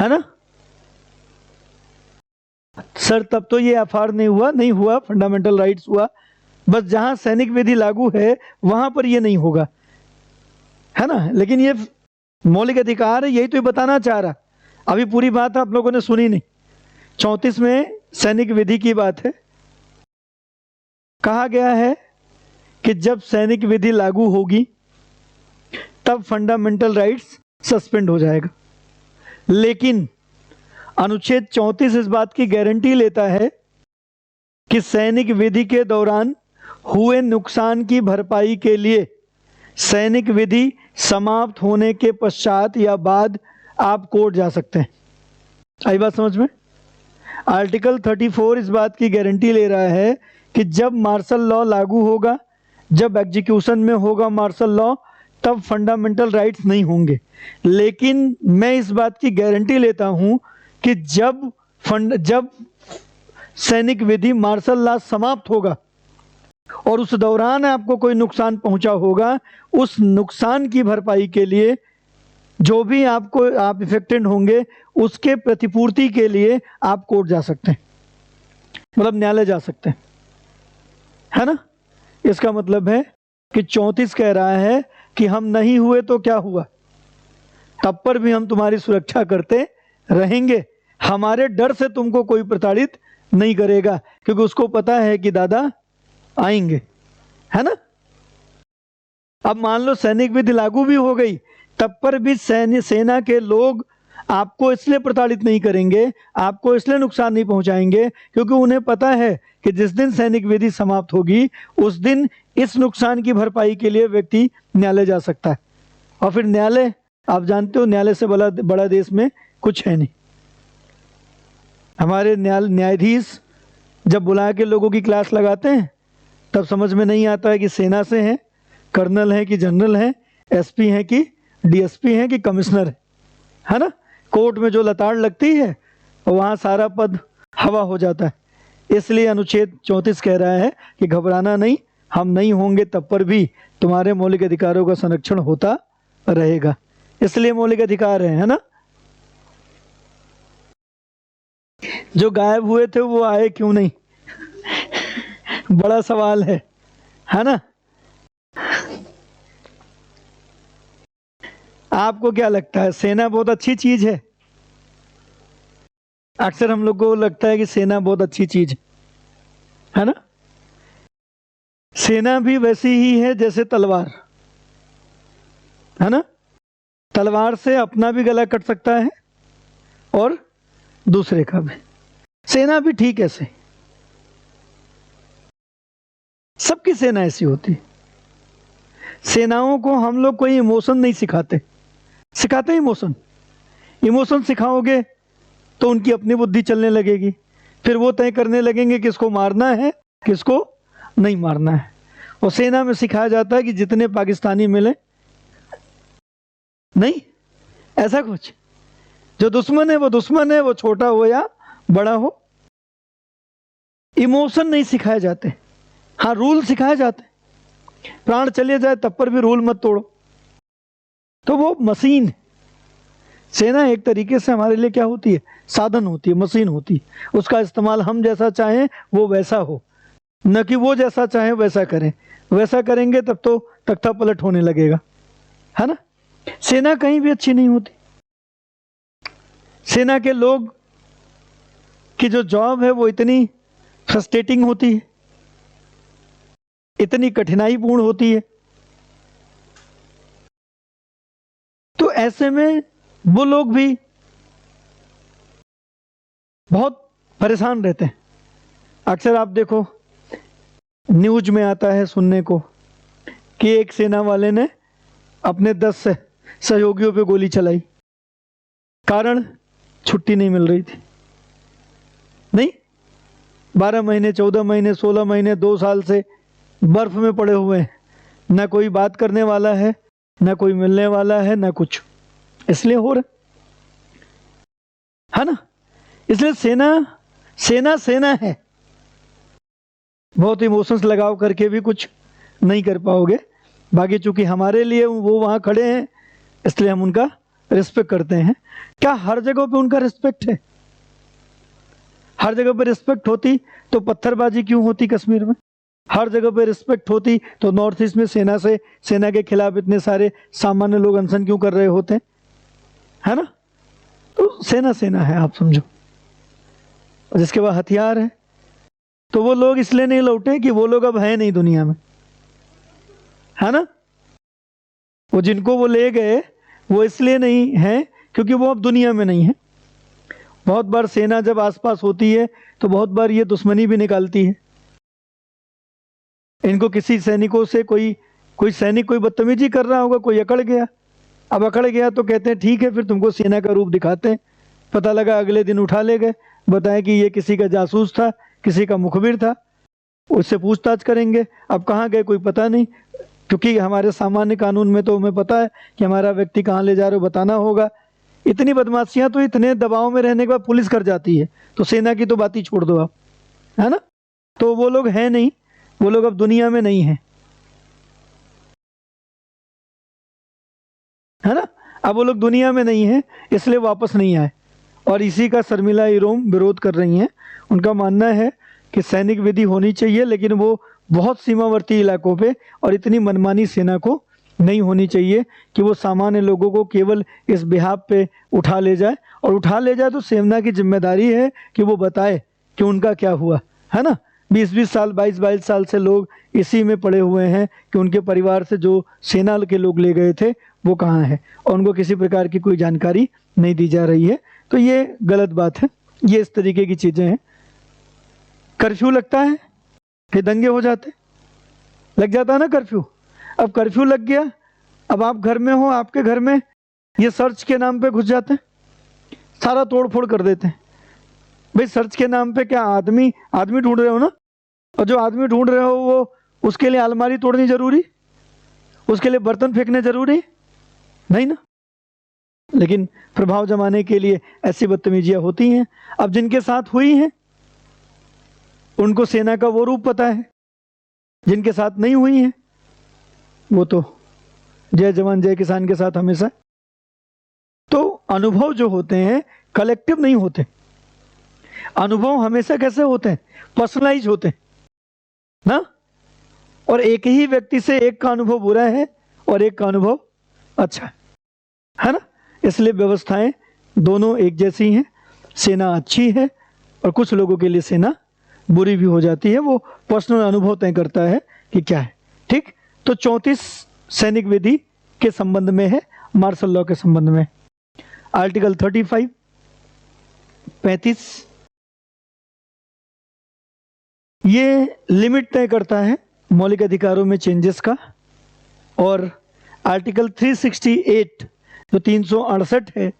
ना। सर तब तो ये एफआर नहीं हुआ, फंडामेंटल राइट्स हुआ। बस जहां सैनिक विधि लागू है वहां पर ये नहीं होगा, है ना। लेकिन ये मौलिक अधिकार है, यही तो ये बताना चाह रहा। अभी पूरी बात आप लोगों ने सुनी नहीं। 34 में सैनिक विधि की बात है। कहा गया है कि जब सैनिक विधि लागू होगी तब फंडामेंटल राइट्स सस्पेंड हो जाएगा। लेकिन अनुच्छेद 34 इस बात की गारंटी लेता है कि सैनिक विधि के दौरान हुए नुकसान की भरपाई के लिए सैनिक विधि समाप्त होने के पश्चात या बाद आप कोर्ट जा सकते हैं। आई बात समझ में? आर्टिकल 34 इस बात की गारंटी ले रहा है कि जब मार्शल लॉ लागू होगा, जब एग्जीक्यूशन में होगा मार्शल लॉ, तब फंडामेंटल राइट्स नहीं होंगे। लेकिन मैं इस बात की गारंटी लेता हूं कि जब सैनिक विधि मार्शल लॉ समाप्त होगा और उस दौरान आपको कोई नुकसान पहुंचा होगा, उस नुकसान की भरपाई के लिए जो भी आप इफेक्टेड होंगे उसके प्रतिपूर्ति के लिए आप कोर्ट जा सकते हैं, मतलब न्यायालय जा सकते हैं, है ना। इसका मतलब है कि 34 कह रहा है कि हम नहीं हुए तो क्या हुआ, तब पर भी हम तुम्हारी सुरक्षा करते रहेंगे, हमारे डर से तुमको कोई प्रताड़ित नहीं करेगा, क्योंकि उसको पता है कि दादा आएंगे, है ना। अब मान लो सैनिक विधि लागू भी हो गई, तब पर भी सेना के लोग आपको इसलिए प्रताड़ित नहीं करेंगे, आपको इसलिए नुकसान नहीं पहुंचाएंगे, क्योंकि उन्हें पता है कि जिस दिन सैनिक विधि समाप्त होगी उस दिन इस नुकसान की भरपाई के लिए व्यक्ति न्यायालय जा सकता है। और फिर न्यायालय, आप जानते हो न्यायालय से बड़ा देश में कुछ है नहीं। हमारे न्यायाधीश जब बुला के लोगों की क्लास लगाते हैं तब समझ में नहीं आता है कि सेना से हैं, कर्नल हैं कि जनरल हैं, एसपी हैं कि डीएसपी हैं कि कमिश्नर है ना। कोर्ट में जो लताड़ लगती है वहाँ सारा पद हवा हो जाता है। इसलिए अनुच्छेद 34 कह रहा है कि घबराना नहीं, हम नहीं होंगे तब पर भी तुम्हारे मौलिक अधिकारों का संरक्षण होता रहेगा। इसलिए मौलिक अधिकार है ना। जो गायब हुए थे वो आए क्यों नहीं बड़ा सवाल है ना। आपको क्या लगता है, सेना बहुत अच्छी चीज है? अक्सर हम लोग को लगता है कि सेना बहुत अच्छी चीज है ना। सेना भी वैसी ही है जैसे तलवार, है ना। तलवार से अपना भी गला कट सकता है और दूसरे का भी। सेना भी ठीक ऐसे, सबकी सेना ऐसी होती है। सेनाओं को हम लोग कोई इमोशन नहीं सिखाते इमोशन सिखाओगे तो उनकी अपनी बुद्धि चलने लगेगी, फिर वो तय करने लगेंगे किसको मारना है किसको नहीं मारना है। और सेना में सिखाया जाता है कि जितने पाकिस्तानी मिले नहीं, ऐसा कुछ, जो दुश्मन है वो दुश्मन है, वो छोटा हो या बड़ा हो। इमोशन नहीं सिखाए जाते, हाँ रूल सिखाए जाते। प्राण चले जाए तब पर भी रूल मत तोड़ो। तो वो मशीन, सेना एक तरीके से हमारे लिए क्या होती है, साधन होती है, मशीन होती है। उसका इस्तेमाल हम जैसा चाहें वो वैसा हो, न कि वो जैसा चाहें वैसा करें। वैसा करेंगे तब तो तख्ता पलट होने लगेगा, है ना। सेना कहीं भी अच्छी नहीं होती। सेना के लोग की जो जॉब है वो इतनी फ्रस्ट्रेटिंग होती है, इतनी कठिनाईपूर्ण होती है। तो ऐसे में वो लोग भी बहुत परेशान रहते हैं। अक्सर आप देखो न्यूज में आता है सुनने को कि एक सेना वाले ने अपने 10 सहयोगियों पे गोली चलाई, कारण छुट्टी नहीं मिल रही थी। नहीं, 12 महीने 14 महीने 16 महीने 2 साल से बर्फ में पड़े हुए हैं, ना कोई बात करने वाला है, ना कोई मिलने वाला है, ना कुछ। इसलिए हो रहा है ना। इसलिए सेना है। बहुत इमोशंस लगाव करके भी कुछ नहीं कर पाओगे। बाकी चूंकि हमारे लिए वो वहां खड़े हैं इसलिए हम उनका रिस्पेक्ट करते हैं। क्या हर जगह पे उनका रिस्पेक्ट है? हर जगह पे रिस्पेक्ट होती तो पत्थरबाजी क्यों होती कश्मीर में? हर जगह पे रिस्पेक्ट होती तो नॉर्थ ईस्ट में सेना के खिलाफ इतने सारे सामान्य लोग अनशन क्यों कर रहे होते, है ना। तो सेना है, आप समझो। जिसके पास हथियार है, तो वो लोग इसलिए नहीं लौटे कि वो लोग अब हैं नहीं दुनिया में, है ना। वो जिनको वो ले गए वो इसलिए नहीं है क्योंकि वो अब दुनिया में नहीं है। बहुत बार सेना जब आसपास होती है तो बहुत बार ये दुश्मनी भी निकालती है। इनको किसी सैनिकों से कोई सैनिक कोई बदतमीजी कर रहा होगा, कोई अकड़ गया। अब अकड़ गया तो कहते हैं ठीक है, फिर तुमको सेना का रूप दिखाते हैं। पता लगा अगले दिन उठा ले गए, बताएं कि ये किसी का जासूस था, किसी का मुखबिर था, उससे पूछताछ करेंगे। अब कहाँ गए कोई पता नहीं, क्योंकि हमारे सामान्य कानून में तो हमें पता है कि हमारा व्यक्ति कहाँ ले जा रहे हो बताना होगा। इतनी बदमाशियां तो इतने दबाव में रहने के बाद पुलिस कर जाती है, तो सेना की तो बात ही छोड़ दो आप, है ना। तो वो लोग हैं नहीं, वो लोग अब दुनिया में नहीं हैं, है ना। अब वो लोग दुनिया में नहीं हैं, इसलिए वापस नहीं आए। और इसी का शर्मिला इरोम विरोध कर रही हैं। उनका मानना है कि सैनिक विधि होनी चाहिए, लेकिन वो बहुत सीमावर्ती इलाकों पे, और इतनी मनमानी सेना को नहीं होनी चाहिए कि वो सामान्य लोगों को केवल इस बिहाफ पे उठा ले जाए। और उठा ले जाए तो सेना की जिम्मेदारी है कि वो बताए कि उनका क्या हुआ, है ना। 20-20 साल 22-22 साल से लोग इसी में पड़े हुए हैं कि उनके परिवार से जो सेना के लोग ले गए थे वो कहाँ है, और उनको किसी प्रकार की कोई जानकारी नहीं दी जा रही है। तो ये गलत बात है। ये इस तरीके की चीज़ें हैं। कर्फ्यू लगता है फिर दंगे हो जाते, लग जाता है ना कर्फ्यू। अब कर्फ्यू लग गया, अब आप घर में हो, आपके घर में ये सर्च के नाम पे घुस जाते हैं, सारा तोड़ फोड़ कर देते हैं। भाई सर्च के नाम पे क्या आदमी ढूंढ रहे हो ना, और जो आदमी ढूंढ रहे हो वो उसके लिए अलमारी तोड़नी जरूरी, उसके लिए बर्तन फेंकने जरूरी नहीं ना। लेकिन प्रभाव जमाने के लिए ऐसी बदतमीजियां होती हैं। अब जिनके साथ हुई हैं उनको सेना का वो रूप पता है, जिनके साथ नहीं हुई हैं वो तो जय जवान जय किसान के साथ हमेशा। तो अनुभव जो होते हैं कलेक्टिव नहीं होते, अनुभव हमेशा कैसे होते हैं, पर्सनलाइज होते हैं ना। और एक ही व्यक्ति से एक का अनुभव बुरा है और एक का अनुभव अच्छा है ना। इसलिए व्यवस्थाएं दोनों एक जैसी हैं। सेना अच्छी है और कुछ लोगों के लिए सेना बुरी भी हो जाती है, वो पर्सनल अनुभव तय करता है कि क्या है। ठीक, तो 34 सैनिक विधि के संबंध में है, मार्शल लॉ के संबंध में। आर्टिकल 35 ये लिमिट तय करता है मौलिक अधिकारों में चेंजेस का। और आर्टिकल 368 जो 368 है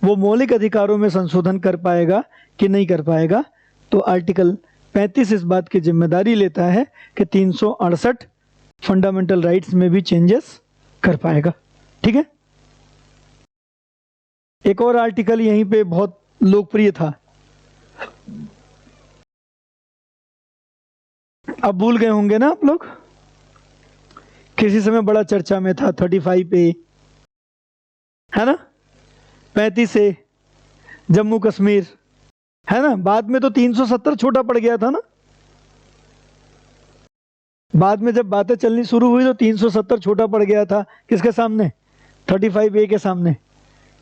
वो मौलिक अधिकारों में संशोधन कर पाएगा कि नहीं कर पाएगा। तो आर्टिकल 35 इस बात की जिम्मेदारी लेता है कि 368 फंडामेंटल राइट्स में भी चेंजेस कर पाएगा। ठीक है। एक और आर्टिकल यहीं पे बहुत लोकप्रिय था, अब भूल गए होंगे ना आप लोग, किसी समय बड़ा चर्चा में था। 35A है ना, 35A जम्मू कश्मीर है ना। बाद में तो 370 छोटा पड़ गया था ना, बाद में जब बातें चलनी शुरू हुई तो 370 छोटा पड़ गया था। किसके सामने? 35A के सामने।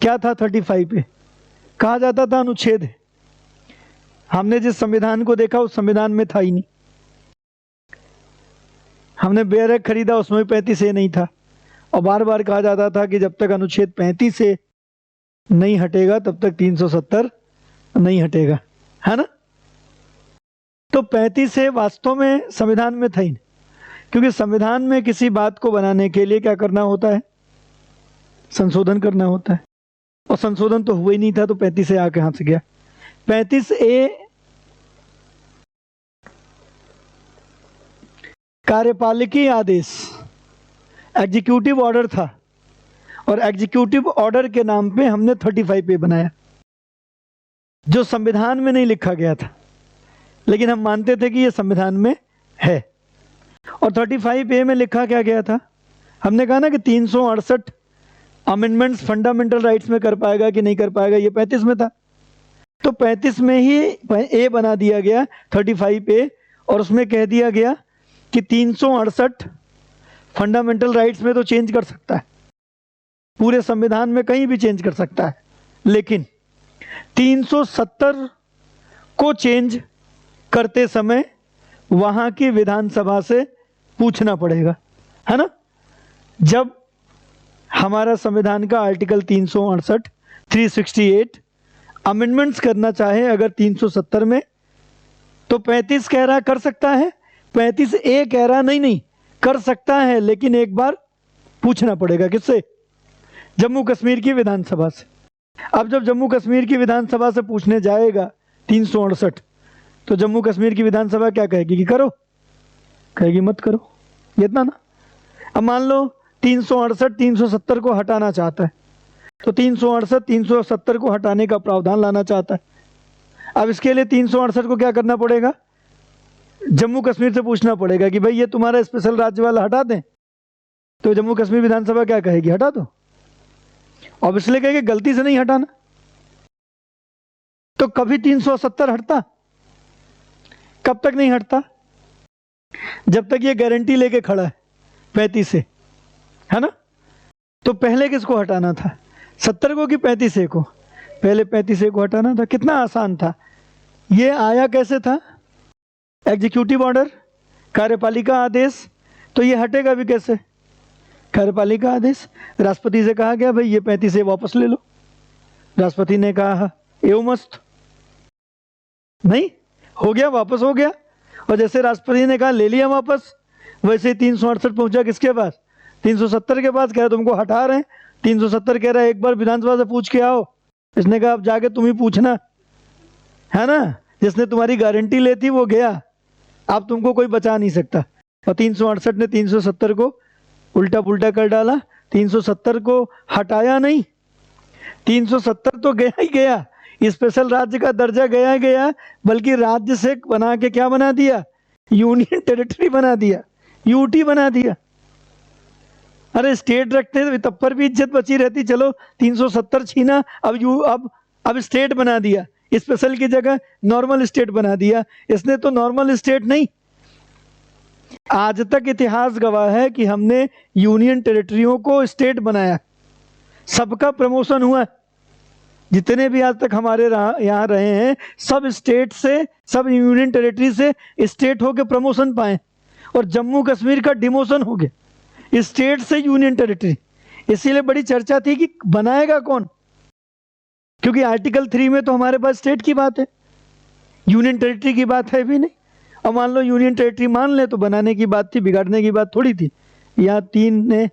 क्या था 35A? कहा जाता था अनुच्छेद है। हमने जिस संविधान को देखा उस संविधान में था ही नहीं। हमने बैरक खरीदा उसमें 35A नहीं था, और बार बार कहा जाता था कि जब तक अनुच्छेद 35 से नहीं हटेगा तब तक 370 नहीं हटेगा, है ना। तो 35A वास्तव में संविधान में था ही नहीं, क्योंकि संविधान में किसी बात को बनाने के लिए क्या करना होता है, संशोधन करना होता है, और संशोधन तो हुआ ही नहीं था। तो 35A आ कहां से गया? 35A कार्यपालिकी आदेश, एग्जीक्यूटिव ऑर्डर था, और एग्जीक्यूटिव ऑर्डर के नाम पे हमने 35A बनाया, जो संविधान में नहीं लिखा गया था, लेकिन हम मानते थे कि ये संविधान में है। और 35A में लिखा क्या गया था? हमने कहा ना कि 368 अमेंडमेंट्स फंडामेंटल राइट्स में कर पाएगा कि नहीं कर पाएगा, ये 35 में था। तो 35 में ही ए बना दिया गया 35A, और उसमें कह दिया गया कि 368 फंडामेंटल राइट्स में तो चेंज कर सकता है, पूरे संविधान में कहीं भी चेंज कर सकता है, लेकिन 370 को चेंज करते समय वहां की विधानसभा से पूछना पड़ेगा, है ना। जब हमारा संविधान का आर्टिकल 368 368 अमेंडमेंट्स करना चाहे अगर 370 में, तो 35 कह रहा कर सकता है, 35A कह रहा नहीं कर सकता है, लेकिन एक बार पूछना पड़ेगा। किससे? जम्मू कश्मीर की विधानसभा से। अब जब जम्मू कश्मीर की विधानसभा से पूछने जाएगा 368, तो जम्मू कश्मीर की विधानसभा क्या कहेगी कि करो, कहेगी मत करो, इतना ना। अब मान लो 368 370 को हटाना चाहता है, तो 368 370 को हटाने का प्रावधान लाना चाहता है। अब इसके लिए 368 को क्या करना पड़ेगा, जम्मू कश्मीर से पूछना पड़ेगा कि भाई ये तुम्हारा स्पेशल राज्य वाला हटा दें, तो जम्मू कश्मीर विधानसभा क्या कहेगी, हटा दो। ऑब्वियसली कहेगी गलती से नहीं हटाना। तो कभी 370 हटता, कब तक नहीं हटता, जब तक ये गारंटी लेके खड़ा है 35 से, है ना। तो पहले किसको हटाना था, 70 को कि 35 ए को, पहले 35 ए को हटाना था। कितना आसान था। ये आया कैसे था, एग्जीक्यूटिव ऑर्डर, कार्यपालिका आदेश। तो ये हटेगा भी कैसे, कार्यपालिका आदेश। राष्ट्रपति से कहा गया भाई ये 35 ए वापस ले लो, राष्ट्रपति ने कहा एवं मस्त, नहीं हो गया, वापस हो गया। और जैसे राष्ट्रपति ने कहा ले लिया वापस, वैसे ही 368 पहुंचा किसके पास, 370 के पास। कह रहा तुमको हटा रहे हैं, 370 कह रहा है एक बार विधानसभा से पूछ के आओ। इसने कहा अब जाके तुम ही पूछना, है ना, जिसने तुम्हारी गारंटी ली थी वो गया, अब तुमको कोई बचा नहीं सकता। और 368 ने 370 को उल्टा पुल्टा कर डाला, 370 को हटाया नहीं, 370 तो गया ही गया, स्पेशल राज्य का दर्जा गया ही गया, बल्कि राज्य से बना के क्या बना दिया, यूनियन टेरिटरी बना दिया, यूटी बना दिया। अरे स्टेट रखते तब पर भी इज्जत बची रहती, चलो 370 छीना, अब स्टेट बना दिया, स्पेशल की जगह नॉर्मल स्टेट बना दिया। इसने तो नॉर्मल स्टेट नहीं, आज तक इतिहास गवाह है कि हमने यूनियन टेरिटरियों को स्टेट बनाया, सबका प्रमोशन हुआ। जितने भी आज तक हमारे यहाँ रहे हैं सब स्टेट से, सब यूनियन टेरिटरी से स्टेट होके प्रमोशन पाए, और जम्मू कश्मीर का डिमोशन हो गया स्टेट से यूनियन टेरिटरी। इसीलिए बड़ी चर्चा थी कि बनाएगा कौन, क्योंकि आर्टिकल 3 में तो हमारे पास स्टेट की बात है, यूनियन टेरिटरी की बात है भी नहीं। और मान लो यूनियन टेरिटरी मान ले तो बनाने की बात थी, बिगाड़ने की बात थोड़ी थी। यहाँ 3 ने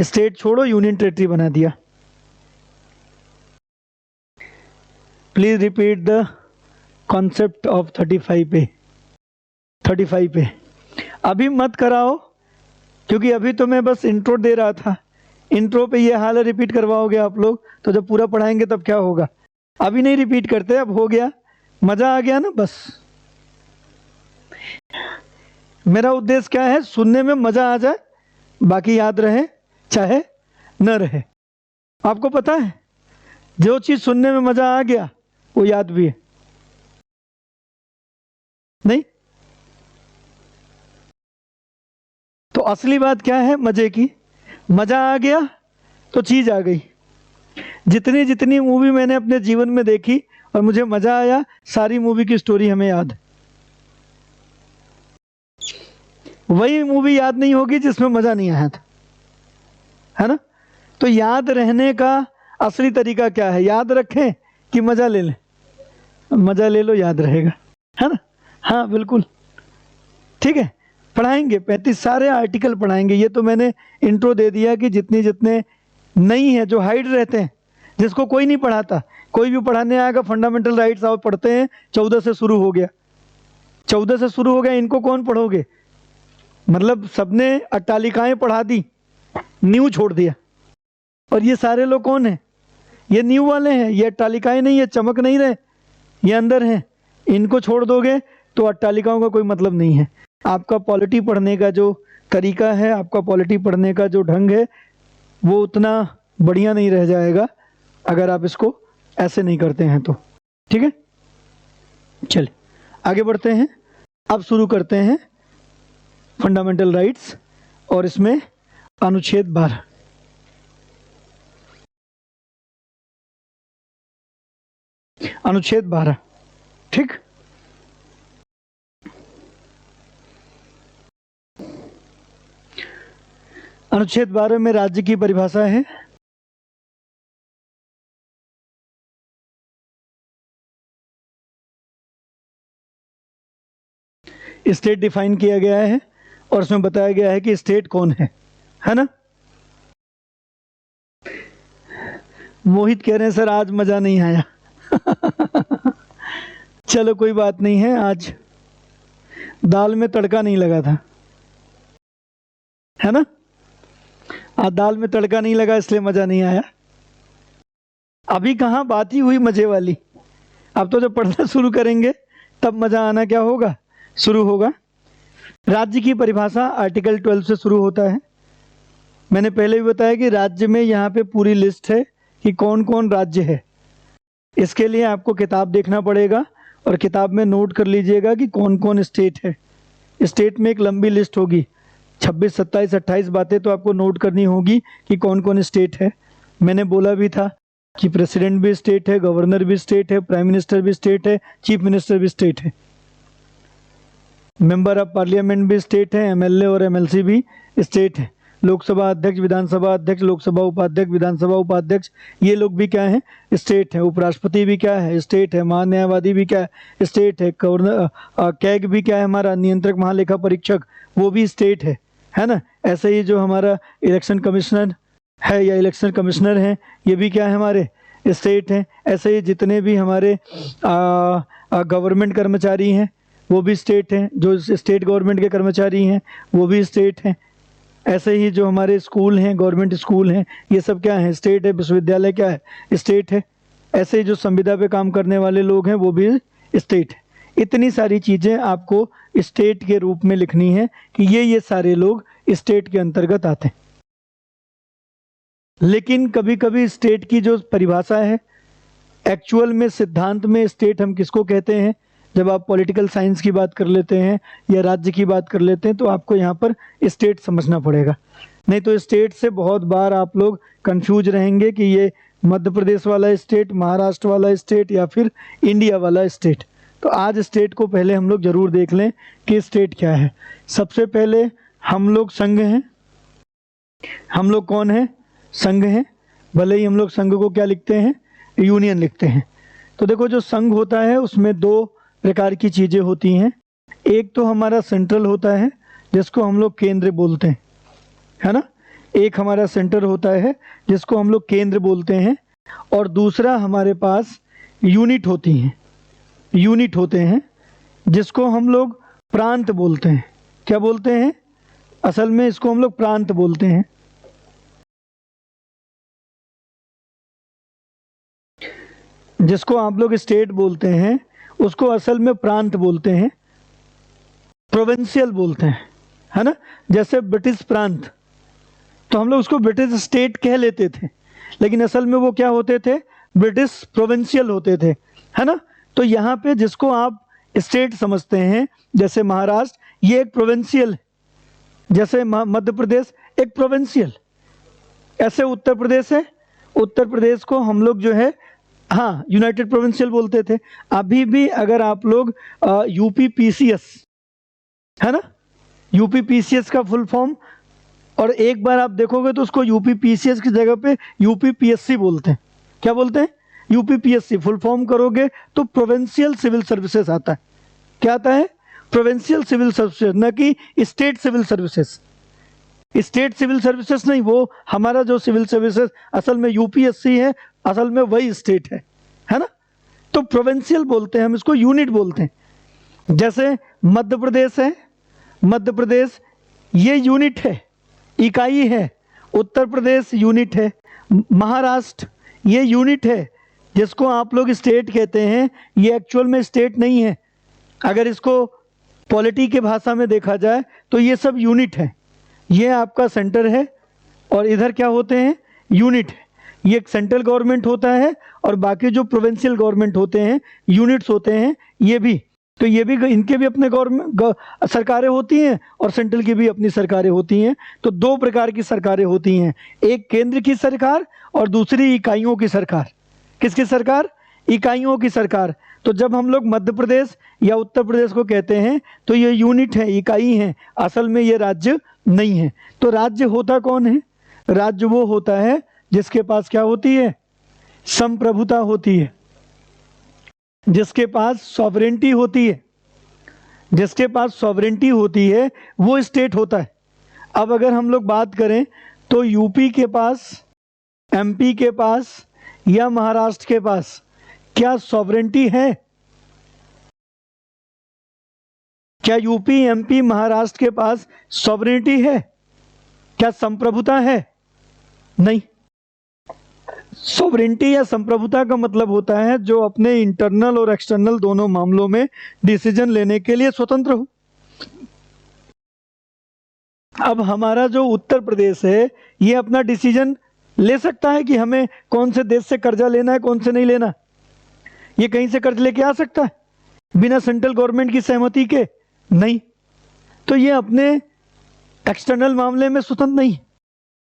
स्टेट छोड़ो यूनियन टेरिटरी बना दिया। Please repeat the concept of 35 पे, 35 पे अभी मत कराओ, क्योंकि अभी तो मैं बस इंट्रो दे रहा था। इंट्रो पे ये हाल रिपीट करवाओगे आप लोग, तो जब पूरा पढ़ाएंगे तब क्या होगा। अभी नहीं रिपीट करते, अब हो गया, मजा आ गया ना। बस मेरा उद्देश्य क्या है, सुनने में मजा आ जाए, बाकी याद रहे चाहे न रहे। आपको पता है जो चीज सुनने में मजा आ गया वो याद भी है, नहीं। तो असली बात क्या है मजे की, मजा आ गया तो चीज आ गई। जितनी जितनी मूवी मैंने अपने जीवन में देखी और मुझे मजा आया, सारी मूवी की स्टोरी हमें याद है। वही मूवी याद नहीं होगी जिसमें मजा नहीं आया था, है ना। तो याद रहने का असली तरीका क्या है, याद रखें कि मजा ले लें। मजा ले लो, याद रहेगा, है ना। हाँ बिल्कुल ठीक है, पढ़ाएंगे 35 सारे आर्टिकल पढ़ाएंगे। ये तो मैंने इंट्रो दे दिया कि जितने जितने नहीं है, जो हाइड रहते हैं, जिसको कोई नहीं पढ़ाता, कोई भी पढ़ाने आएगा फंडामेंटल राइट्स आप पढ़ते हैं, 14 से शुरू हो गया, 14 से शुरू हो गया, इनको कौन पढ़ोगे। मतलब सबने अट्टालिकाएं पढ़ा दी, न्यू छोड़ दिया। और ये सारे लोग कौन है, ये न्यू वाले हैं, ये अट्टालिकाएं नहीं, ये चमक नहीं रहे, ये अंदर हैं। इनको छोड़ दोगे तो अट्टालिकाओं का कोई मतलब नहीं है। आपका पॉलिटी पढ़ने का जो तरीका है, आपका पॉलिटी पढ़ने का जो ढंग है, वो उतना बढ़िया नहीं रह जाएगा अगर आप इसको ऐसे नहीं करते हैं तो। ठीक है, चलिए आगे बढ़ते हैं। अब शुरू करते हैं फंडामेंटल राइट्स, और इसमें अनुच्छेद 12। अनुच्छेद 12, ठीक। अनुच्छेद 12 में राज्य की परिभाषा है। स्टेट डिफाइन किया गया है और उसमें बताया गया है कि स्टेट कौन है ना। मोहित कह रहे हैं सर आज मजा नहीं आया। चलो कोई बात नहीं है, आज दाल में तड़का नहीं लगा था। है ना। आज दाल में तड़का नहीं लगा इसलिए मज़ा नहीं आया। अभी कहाँ बात ही हुई मज़े वाली। अब तो जब पढ़ना शुरू करेंगे तब मज़ा आना क्या होगा, शुरू होगा। राज्य की परिभाषा आर्टिकल 12 से शुरू होता है। मैंने पहले भी बताया कि राज्य में यहाँ पे पूरी लिस्ट है कि कौन कौन राज्य है। इसके लिए आपको किताब देखना पड़ेगा और किताब में नोट कर लीजिएगा कि कौन कौन स्टेट है। स्टेट में एक लंबी लिस्ट होगी, 26, 27, 28 बातें तो आपको नोट करनी होगी कि कौन कौन स्टेट है। मैंने बोला भी था कि प्रेसिडेंट भी स्टेट है, गवर्नर भी स्टेट है, प्राइम मिनिस्टर भी स्टेट है, चीफ मिनिस्टर भी स्टेट है, मेंबर ऑफ पार्लियामेंट भी स्टेट है, एमएलए और एमएलसी भी स्टेट है, लोकसभा अध्यक्ष, विधानसभा अध्यक्ष, लोकसभा उपाध्यक्ष, विधानसभा उपाध्यक्ष, ये लोग भी क्या है, स्टेट है। उपराष्ट्रपति भी क्या है, स्टेट है। महान्यायवादी भी क्या है, स्टेट है। गवर्नर कैग भी क्या है, हमारा नियंत्रक महालेखा परीक्षक, वो भी स्टेट है ना। ऐसे ही जो हमारा इलेक्शन कमिश्नर है या इलेक्शन कमिश्नर हैं, ये भी क्या है, हमारे स्टेट हैं। ऐसे ही जितने भी हमारे गवर्नमेंट कर्मचारी हैं वो भी स्टेट हैं, जो स्टेट गवर्नमेंट के कर्मचारी हैं वो भी स्टेट हैं। ऐसे ही जो हमारे स्कूल हैं, गवर्नमेंट स्कूल हैं, ये सब क्या है, स्टेट है। विश्वविद्यालय क्या है, स्टेट है। ऐसे ही जो संविदा पे काम करने वाले लोग हैं वो भी स्टेट है। इतनी सारी चीज़ें आपको स्टेट के रूप में लिखनी है कि ये सारे लोग स्टेट के अंतर्गत आते हैं। लेकिन कभी कभी स्टेट की जो परिभाषा है, एक्चुअल में सिद्धांत में स्टेट हम किसको कहते हैं, जब आप पॉलिटिकल साइंस की बात कर लेते हैं या राज्य की बात कर लेते हैं तो आपको यहाँ पर स्टेट समझना पड़ेगा। नहीं तो स्टेट से बहुत बार आप लोग कंफ्यूज रहेंगे कि ये मध्य प्रदेश वाला स्टेट, महाराष्ट्र वाला स्टेट या फिर इंडिया वाला स्टेट। तो आज स्टेट को पहले हम लोग जरूर देख लें कि स्टेट क्या है। सबसे पहले हम लोग संघ हैं। हम लोग कौन है, संघ हैं। भले ही हम लोग संघ को क्या लिखते हैं, यूनियन लिखते हैं। तो देखो जो संघ होता है उसमें दो प्रकार की चीज़ें होती हैं। एक तो हमारा सेंट्रल होता है जिसको हम लोग केंद्र बोलते हैं, है ना। एक हमारा सेंटर होता है जिसको हम लोग केंद्र बोलते हैं, और दूसरा हमारे पास यूनिट होती हैं, यूनिट होते हैं जिसको हम लोग प्रांत बोलते हैं। क्या बोलते हैं, असल में इसको हम लोग प्रांत बोलते हैं। जिसको आप लोग स्टेट बोलते हैं उसको असल में प्रांत बोलते हैं, प्रोविंशियल बोलते हैं, है ना। जैसे ब्रिटिश प्रांत, तो हम लोग उसको ब्रिटिश स्टेट कह लेते थे, लेकिन असल में वो क्या होते थे, ब्रिटिश प्रोविंशियल होते थे, है ना। तो यहाँ पे जिसको आप स्टेट समझते हैं, जैसे महाराष्ट्र, ये एक प्रोविंशियल है। जैसे मध्य प्रदेश एक प्रोविंशियल, ऐसे उत्तर प्रदेश है, उत्तर प्रदेश को हम लोग जो है हाँ यूनाइटेड प्रोविंशियल बोलते थे। अभी भी अगर आप लोग यूपी पीसीएस, है ना, यूपी पीसीएस का फुल फॉर्म, और एक बार आप देखोगे तो उसको यूपी पीसीएस की जगह पे यूपी पीएससी बोलते हैं। क्या बोलते हैं, यूपी पीएससी। फुल फॉर्म करोगे तो प्रोविंशियल सिविल सर्विसेज आता है। क्या आता है, प्रोविंशियल सिविल सर्विसेज, न कि state civil services. State civil services नहीं, वो हमारा जो सिविल सर्विसेज असल में यूपीएससी है, असल में वही स्टेट है ना। तो प्रोविंशियल बोलते हैं हम इसको, यूनिट बोलते हैं। जैसे मध्य प्रदेश है, मध्य प्रदेश ये यूनिट है, इकाई है। उत्तर प्रदेश यूनिट है। महाराष्ट्र ये यूनिट है, जिसको आप लोग स्टेट कहते हैं, ये एक्चुअल में स्टेट नहीं है। अगर इसको पॉलिटी के भाषा में देखा जाए तो ये सब यूनिट है। ये आपका सेंटर है और इधर क्या होते हैं, यूनिट है। ये एक सेंट्रल गवर्नमेंट होता है और बाकी जो प्रोविंशियल गवर्नमेंट होते हैं, यूनिट्स होते हैं, ये भी। तो ये भी, इनके भी अपने गवर्नमेंट सरकारें होती हैं और सेंट्रल की भी अपनी सरकारें होती हैं। तो दो प्रकार की सरकारें होती हैं, एक केंद्र की सरकार और दूसरी इकाइयों की सरकार। किसकी सरकार, इकाइयों की सरकार। तो जब हम लोग मध्य प्रदेश या उत्तर प्रदेश को कहते हैं तो ये यूनिट है, इकाई है, असल में ये राज्य नहीं है। तो राज्य होता कौन है, राज्य वो होता है जिसके पास क्या होती है, संप्रभुता होती है, जिसके पास सॉवरेंटी होती है। जिसके पास सॉवरेंटी होती है वो स्टेट होता है। अब अगर हम लोग बात करें तो यूपी के पास, एमपी के पास या महाराष्ट्र के पास क्या सॉवरेंटी है? क्या यूपी, एमपी, महाराष्ट्र के पास सॉवरेंटी है? क्या संप्रभुता है? नहीं। सॉवरेंटी या संप्रभुता का मतलब होता है जो अपने इंटरनल और एक्सटर्नल दोनों मामलों में डिसीजन लेने के लिए स्वतंत्र हो। अब हमारा जो उत्तर प्रदेश है ये अपना डिसीजन ले सकता है कि हमें कौन से देश से कर्जा लेना है, कौन से नहीं लेना। ये कहीं से कर्ज लेके आ सकता है बिना सेंट्रल गवर्नमेंट की सहमति के? नहीं। तो ये अपने एक्सटर्नल मामले में स्वतंत्र नहीं।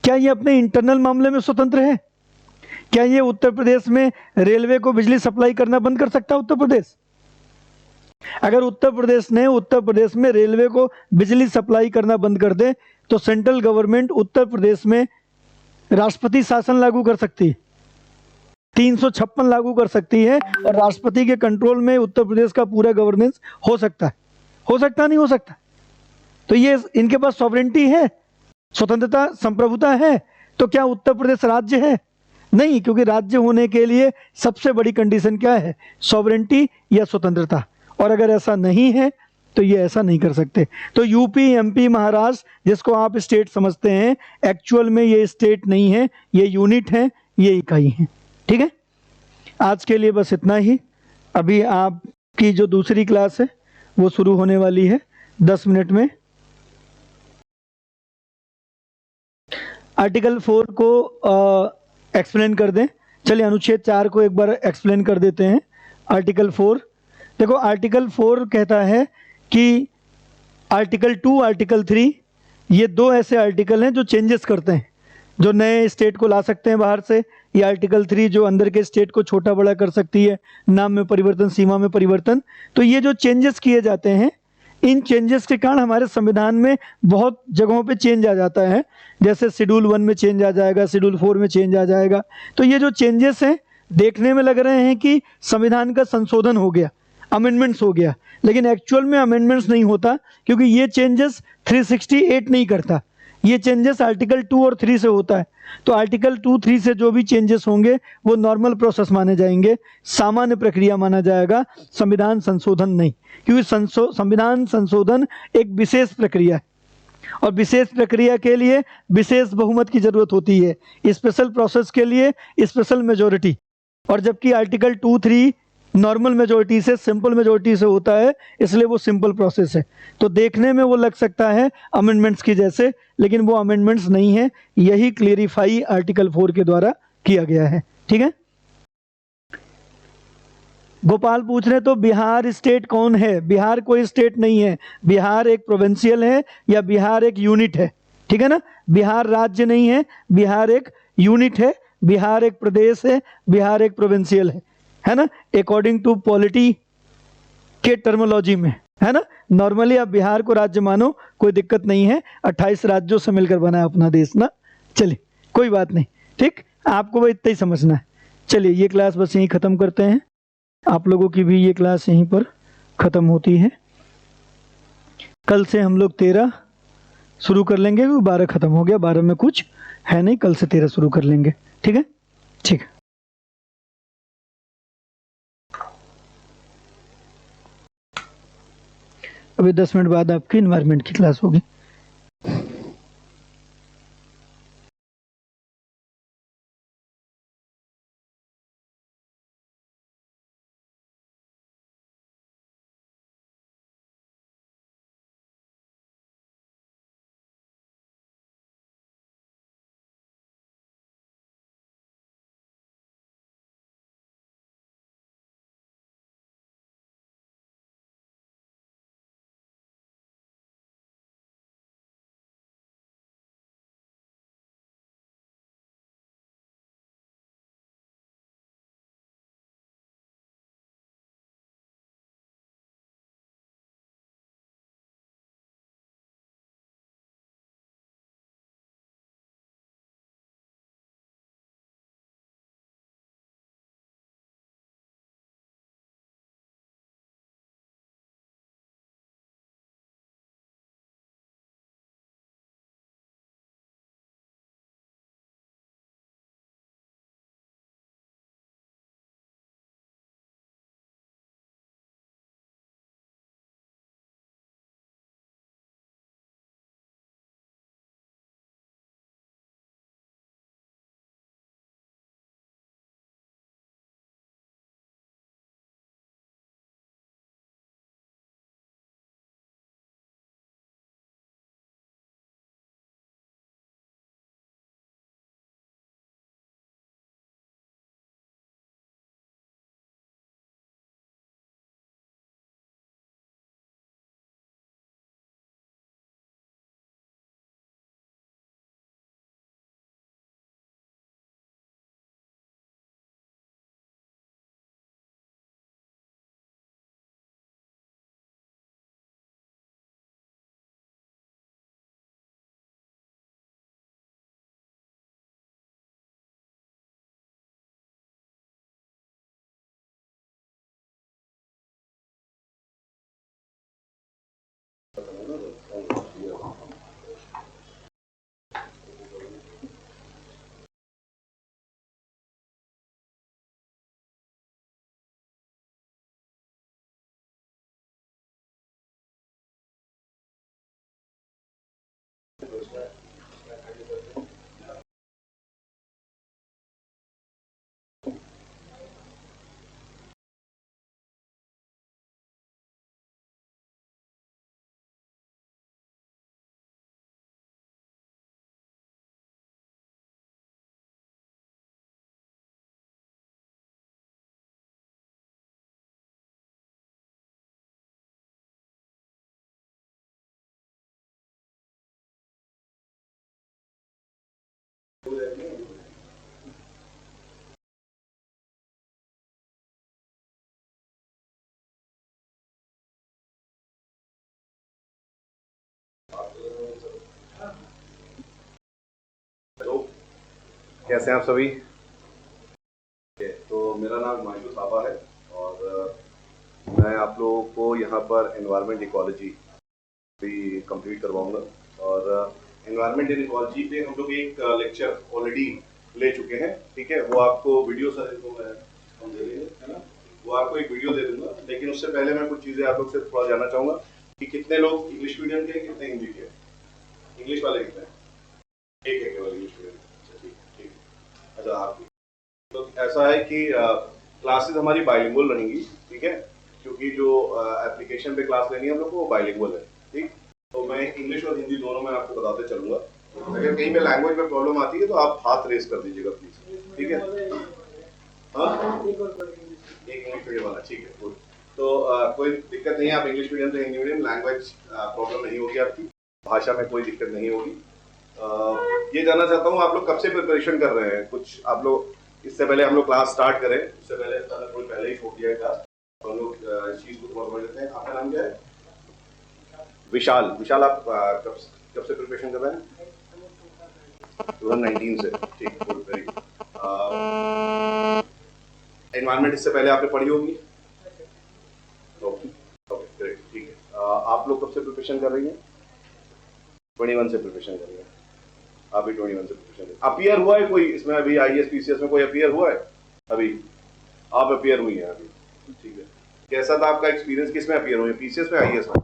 क्या ये अपने इंटरनल मामले में स्वतंत्र है? क्या ये उत्तर प्रदेश में रेलवे को बिजली सप्लाई करना बंद कर सकता है उत्तर प्रदेश? अगर उत्तर प्रदेश में रेलवे को बिजली सप्लाई करना बंद कर दे तो सेंट्रल गवर्नमेंट उत्तर प्रदेश में राष्ट्रपति शासन लागू कर सकती है, 356 लागू कर सकती है और राष्ट्रपति के कंट्रोल में उत्तर प्रदेश का पूरा गवर्नेंस हो सकता है। हो सकता नहीं हो सकता? तो ये इनके पास सॉवरेंटी है, स्वतंत्रता, संप्रभुता है। तो क्या उत्तर प्रदेश राज्य है? नहीं, क्योंकि राज्य होने के लिए सबसे बड़ी कंडीशन क्या है? सॉवरेंटी या स्वतंत्रता। और अगर ऐसा नहीं है तो ये ऐसा नहीं कर सकते। तो यूपी, एमपी, महाराष्ट्र जिसको आप स्टेट समझते हैं, एक्चुअल में ये स्टेट नहीं है, ये यूनिट है, ये इकाई है। ठीक है, आज के लिए बस इतना ही। अभी आपकी जो दूसरी क्लास है वो शुरू होने वाली है 10 मिनट में। आर्टिकल 4 को एक्सप्लेन कर दें। चलिए अनुच्छेद 4 को एक बार एक्सप्लेन कर देते हैं। आर्टिकल 4 देखो, आर्टिकल 4 कहता है कि आर्टिकल 2, आर्टिकल 3 ये दो ऐसे आर्टिकल हैं जो चेंजेस करते हैं, जो नए स्टेट को ला सकते हैं बाहर से। ये आर्टिकल 3 जो अंदर के स्टेट को छोटा बड़ा कर सकती है, नाम में परिवर्तन, सीमा में परिवर्तन। तो ये जो चेंजेस किए जाते हैं, इन चेंजेस के कारण हमारे संविधान में बहुत जगहों पे चेंज आ जाता है। जैसे शेड्यूल 1 में चेंज आ जाएगा, शेड्यूल 4 में चेंज आ जाएगा। तो ये जो चेंजेस हैं देखने में लग रहे हैं कि संविधान का संशोधन हो गया, अमेंडमेंट्स हो गया, लेकिन एक्चुअल में अमेंडमेंट्स नहीं होता, क्योंकि ये चेंजेस 368 नहीं करता। ये चेंजेस आर्टिकल 2 और 3 से होता है। तो आर्टिकल 2, 3 से जो भी चेंजेस होंगे वो नॉर्मल प्रोसेस माने जाएंगे, सामान्य प्रक्रिया माना जाएगा, संविधान संशोधन नहीं। क्योंकि संविधान संशोधन एक विशेष प्रक्रिया है और विशेष प्रक्रिया के लिए विशेष बहुमत की जरूरत होती है, स्पेशल प्रोसेस के लिए स्पेशल मेजोरिटी। और जबकि आर्टिकल 2, 3 नॉर्मल मेजोरिटी से, सिंपल मेजोरिटी से होता है, इसलिए वो सिंपल प्रोसेस है। तो देखने में वो लग सकता है अमेंडमेंट्स की जैसे, लेकिन वो अमेंडमेंट्स नहीं है। यही क्लियरिफाई आर्टिकल 4 के द्वारा किया गया है। ठीक है, गोपाल पूछ रहे तो बिहार स्टेट कौन है? बिहार कोई स्टेट नहीं है, बिहार एक प्रोविंशियल है या बिहार एक यूनिट है। ठीक है ना, बिहार राज्य नहीं है, बिहार एक यूनिट है, बिहार एक प्रदेश है, बिहार एक प्रोविंशियल है ना, अकॉर्डिंग टू पॉलिटी के टर्मोलॉजी में, है ना। नॉर्मली आप बिहार को राज्य मानो, कोई दिक्कत नहीं है, 28 राज्यों से मिलकर बना है अपना देश ना। चलिए कोई बात नहीं, ठीक, आपको वो इतना ही समझना है। चलिए ये क्लास बस यहीं ख़त्म करते हैं। आप लोगों की भी ये क्लास यहीं पर ख़त्म होती है। कल से हम लोग 13 शुरू कर लेंगे, 12 ख़त्म हो गया, 12 में कुछ है नहीं, कल से 13 शुरू कर लेंगे। ठीक है, ठीक है। अभी 10 मिनट बाद आपकी इन्वायरमेंट की क्लास होगी। कैसे हैं आप सभी? तो मेरा नाम हिमांशु थापा है और मैं आप लोगों को यहाँ पर एनवायरनमेंट इकोलॉजी भी कंप्लीट करवाऊंगा। और एनवायरनमेंट इन इकोलॉजी पे हम लोग एक लेक्चर ऑलरेडी ले चुके हैं, ठीक है। वो आपको वीडियो सर को मैं हम दे देंगे, है ना। वो आपको एक वीडियो दे दूंगा, लेकिन उससे पहले मैं कुछ चीज़ें आप लोग से थोड़ा जानना चाहूँगा कि कितने लोग इंग्लिश मीडियम के, कितने हिंदी के? इंग्लिश वाले कितने हैं? एक है केवल इंग्लिश मीडियम। अच्छा, ठीक ठीक। अच्छा, आप तो ऐसा है कि क्लासेस हमारी बाइलिंगुअल रहेंगी, ठीक है, क्योंकि जो एप्लीकेशन पे क्लास लेनी है हम लोग को वो बाइलिंगुअल है, ठीक। तो मैं इंग्लिश और हिंदी दोनों में आपको बताते चलूंगा। अगर कहीं पे लैंग्वेज में प्रॉब्लम आती है तो आप हाथ रेस कर दीजिएगा प्लीज, ठीक है। हाँ, एक इंग्लिश मीडियम वाला, ठीक है, गुड। तो कोई दिक्कत नहीं है, आप इंग्लिश मीडियम से हिंदी मीडियम, लैंग्वेज प्रॉब्लम नहीं होगी आपकी, भाषा में कोई दिक्कत नहीं होगी। ये जानना चाहता हूँ आप लोग कब से प्रिपरेशन कर रहे हैं? कुछ आप लोग इससे पहले हम लोग क्लास स्टार्ट करें, उससे पहले थोड़ी पहले ही छोड़ दिया है क्लास, तो हम लोग इस चीज को थोड़ा समझ लेते हैं। आपका नाम क्या है? विशाल। विशाल, आप कब से प्रिपरेशन कर रहे हैं? 2019 से, ठीक, गुड, वेरी गुड। एनवायरनमेंट इससे पहले आपने पढ़ी होगी? ओके ओके, ग्रेट, ठीक है। आप लोग कब से प्रिपरेशन कर रही हैं? 21 से प्रिपरेशन कर रही हैं। अभी 21 से प्रिपरेशन अपीयर हुआ है कोई इसमें? अभी IAS PCS में कोई अपीयर हुआ है? अभी आप अपीयर हुई हैं अभी, ठीक है। कैसा था आपका एक्सपीरियंस? किस में अपीयर हुई? PCS में, IAS में?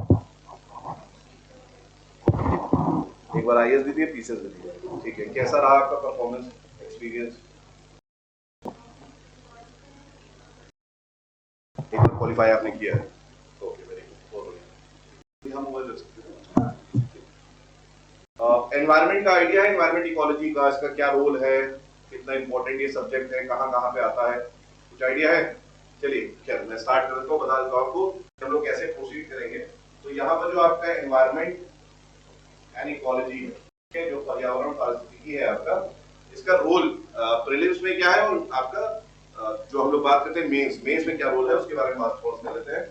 एक बार IAS भी थी, PCS भी थी, ठीक है। कैसा रहा आपका परफॉर्मेंस एक्सपीरियंस? एक बार क्वालिफाई आपने किया है, ओके, वेरी गुड, बहुत बढ़िया। हम मोबाइल रख सकते हैं। एनवायरनमेंट का आइडिया है, एनवायरनमेंट इकोलॉजी का, इसका क्या रोल है, कितना इंपॉर्टेंट ये सब्जेक्ट है, कहाँ कहाँ पे आता है, कुछ आइडिया है? चलिए, चलो मैं स्टार्ट करता हूँ, बता देता हूँ आपको हम लोग कैसे प्रोसीड करेंगे। तो यहाँ पर जो आपका एनवायरनमेंट एंड इकोलॉजी है, जो पर्यावरण पारिस्थितिकी है आपका, इसका रोल प्रीलिम्स में क्या है और आपका जो हम लोग बात करते हैं मेंस में क्या रोल है, उसके बारे में बात थोड़ा कर लेते हैं।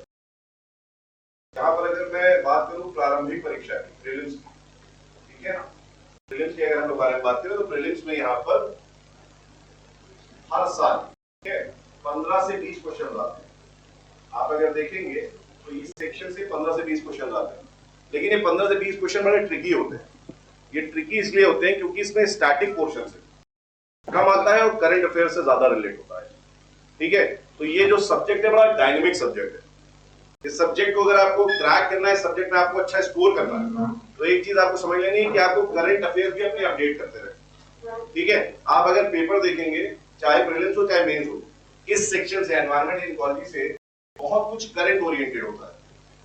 यहाँ पर अगर मैं बात करूँ प्रारंभिक परीक्षा की, प्रीलिम्स, ठीक है ना, प्रीलिम्स की अगर हम लोग बारे में बात करें तो प्रीलिम्स में यहाँ पर हर साल, ठीक है, 15 से 20 क्वेश्चन आते हैं। आप अगर देखेंगे तो इस सेक्शन से 15 से 20 क्वेश्चन आते हैं, लेकिन ये 15 से 20 क्वेश्चन बड़े ट्रिकी होते हैं। ये ट्रिकी इसलिए होते हैं क्योंकि इसमें स्टैटिक पोर्शन से कम आता है और करंट अफेयर से ज्यादा रिलेट होता है, ठीक है। तो ये जो सब्जेक्ट है बड़ा डायनेमिक सब्जेक्ट है। इस सब्जेक्ट को अगर आपको क्रैक करना है, सब्जेक्ट में आपको अच्छा स्कोर करना है, तो एक चीज आपको समझ लेनी है कि आपको करंट अफेयर भी अपने अपडेट करते रहे, ठीक है। आप अगर पेपर देखेंगे, चाहे प्रीलिम्स हो चाहे मेंस हो, इस सेक्शन से, एनवायरनमेंट एंड इकोलॉजी से बहुत कुछ करंट ओरिएंटेड होता है,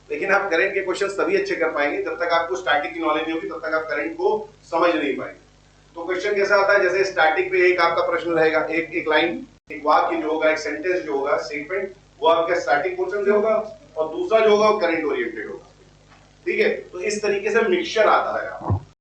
लेकिन आप करंट के क्वेश्चन तभी अच्छे कर पाएंगे जब तक आपको स्टैटिक की नॉलेज नहीं होगी, तब तक आप करंट को समझ नहीं पाएंगे। तो क्वेश्चन कैसा आता है, जैसे स्टैटिक पे एक आपका प्रश्न रहेगा, एक लाइन, एक वाक्य जो होगा, एक सेंटेंस जो होगा, स्टेटमेंट, वो आपका स्टैटिक पोर्शन से होगा, और दूसरा जो होगा वो करंट ओरिएंटेड होगा, ठीक है। तो इस तरीके से मिक्सचर आता है।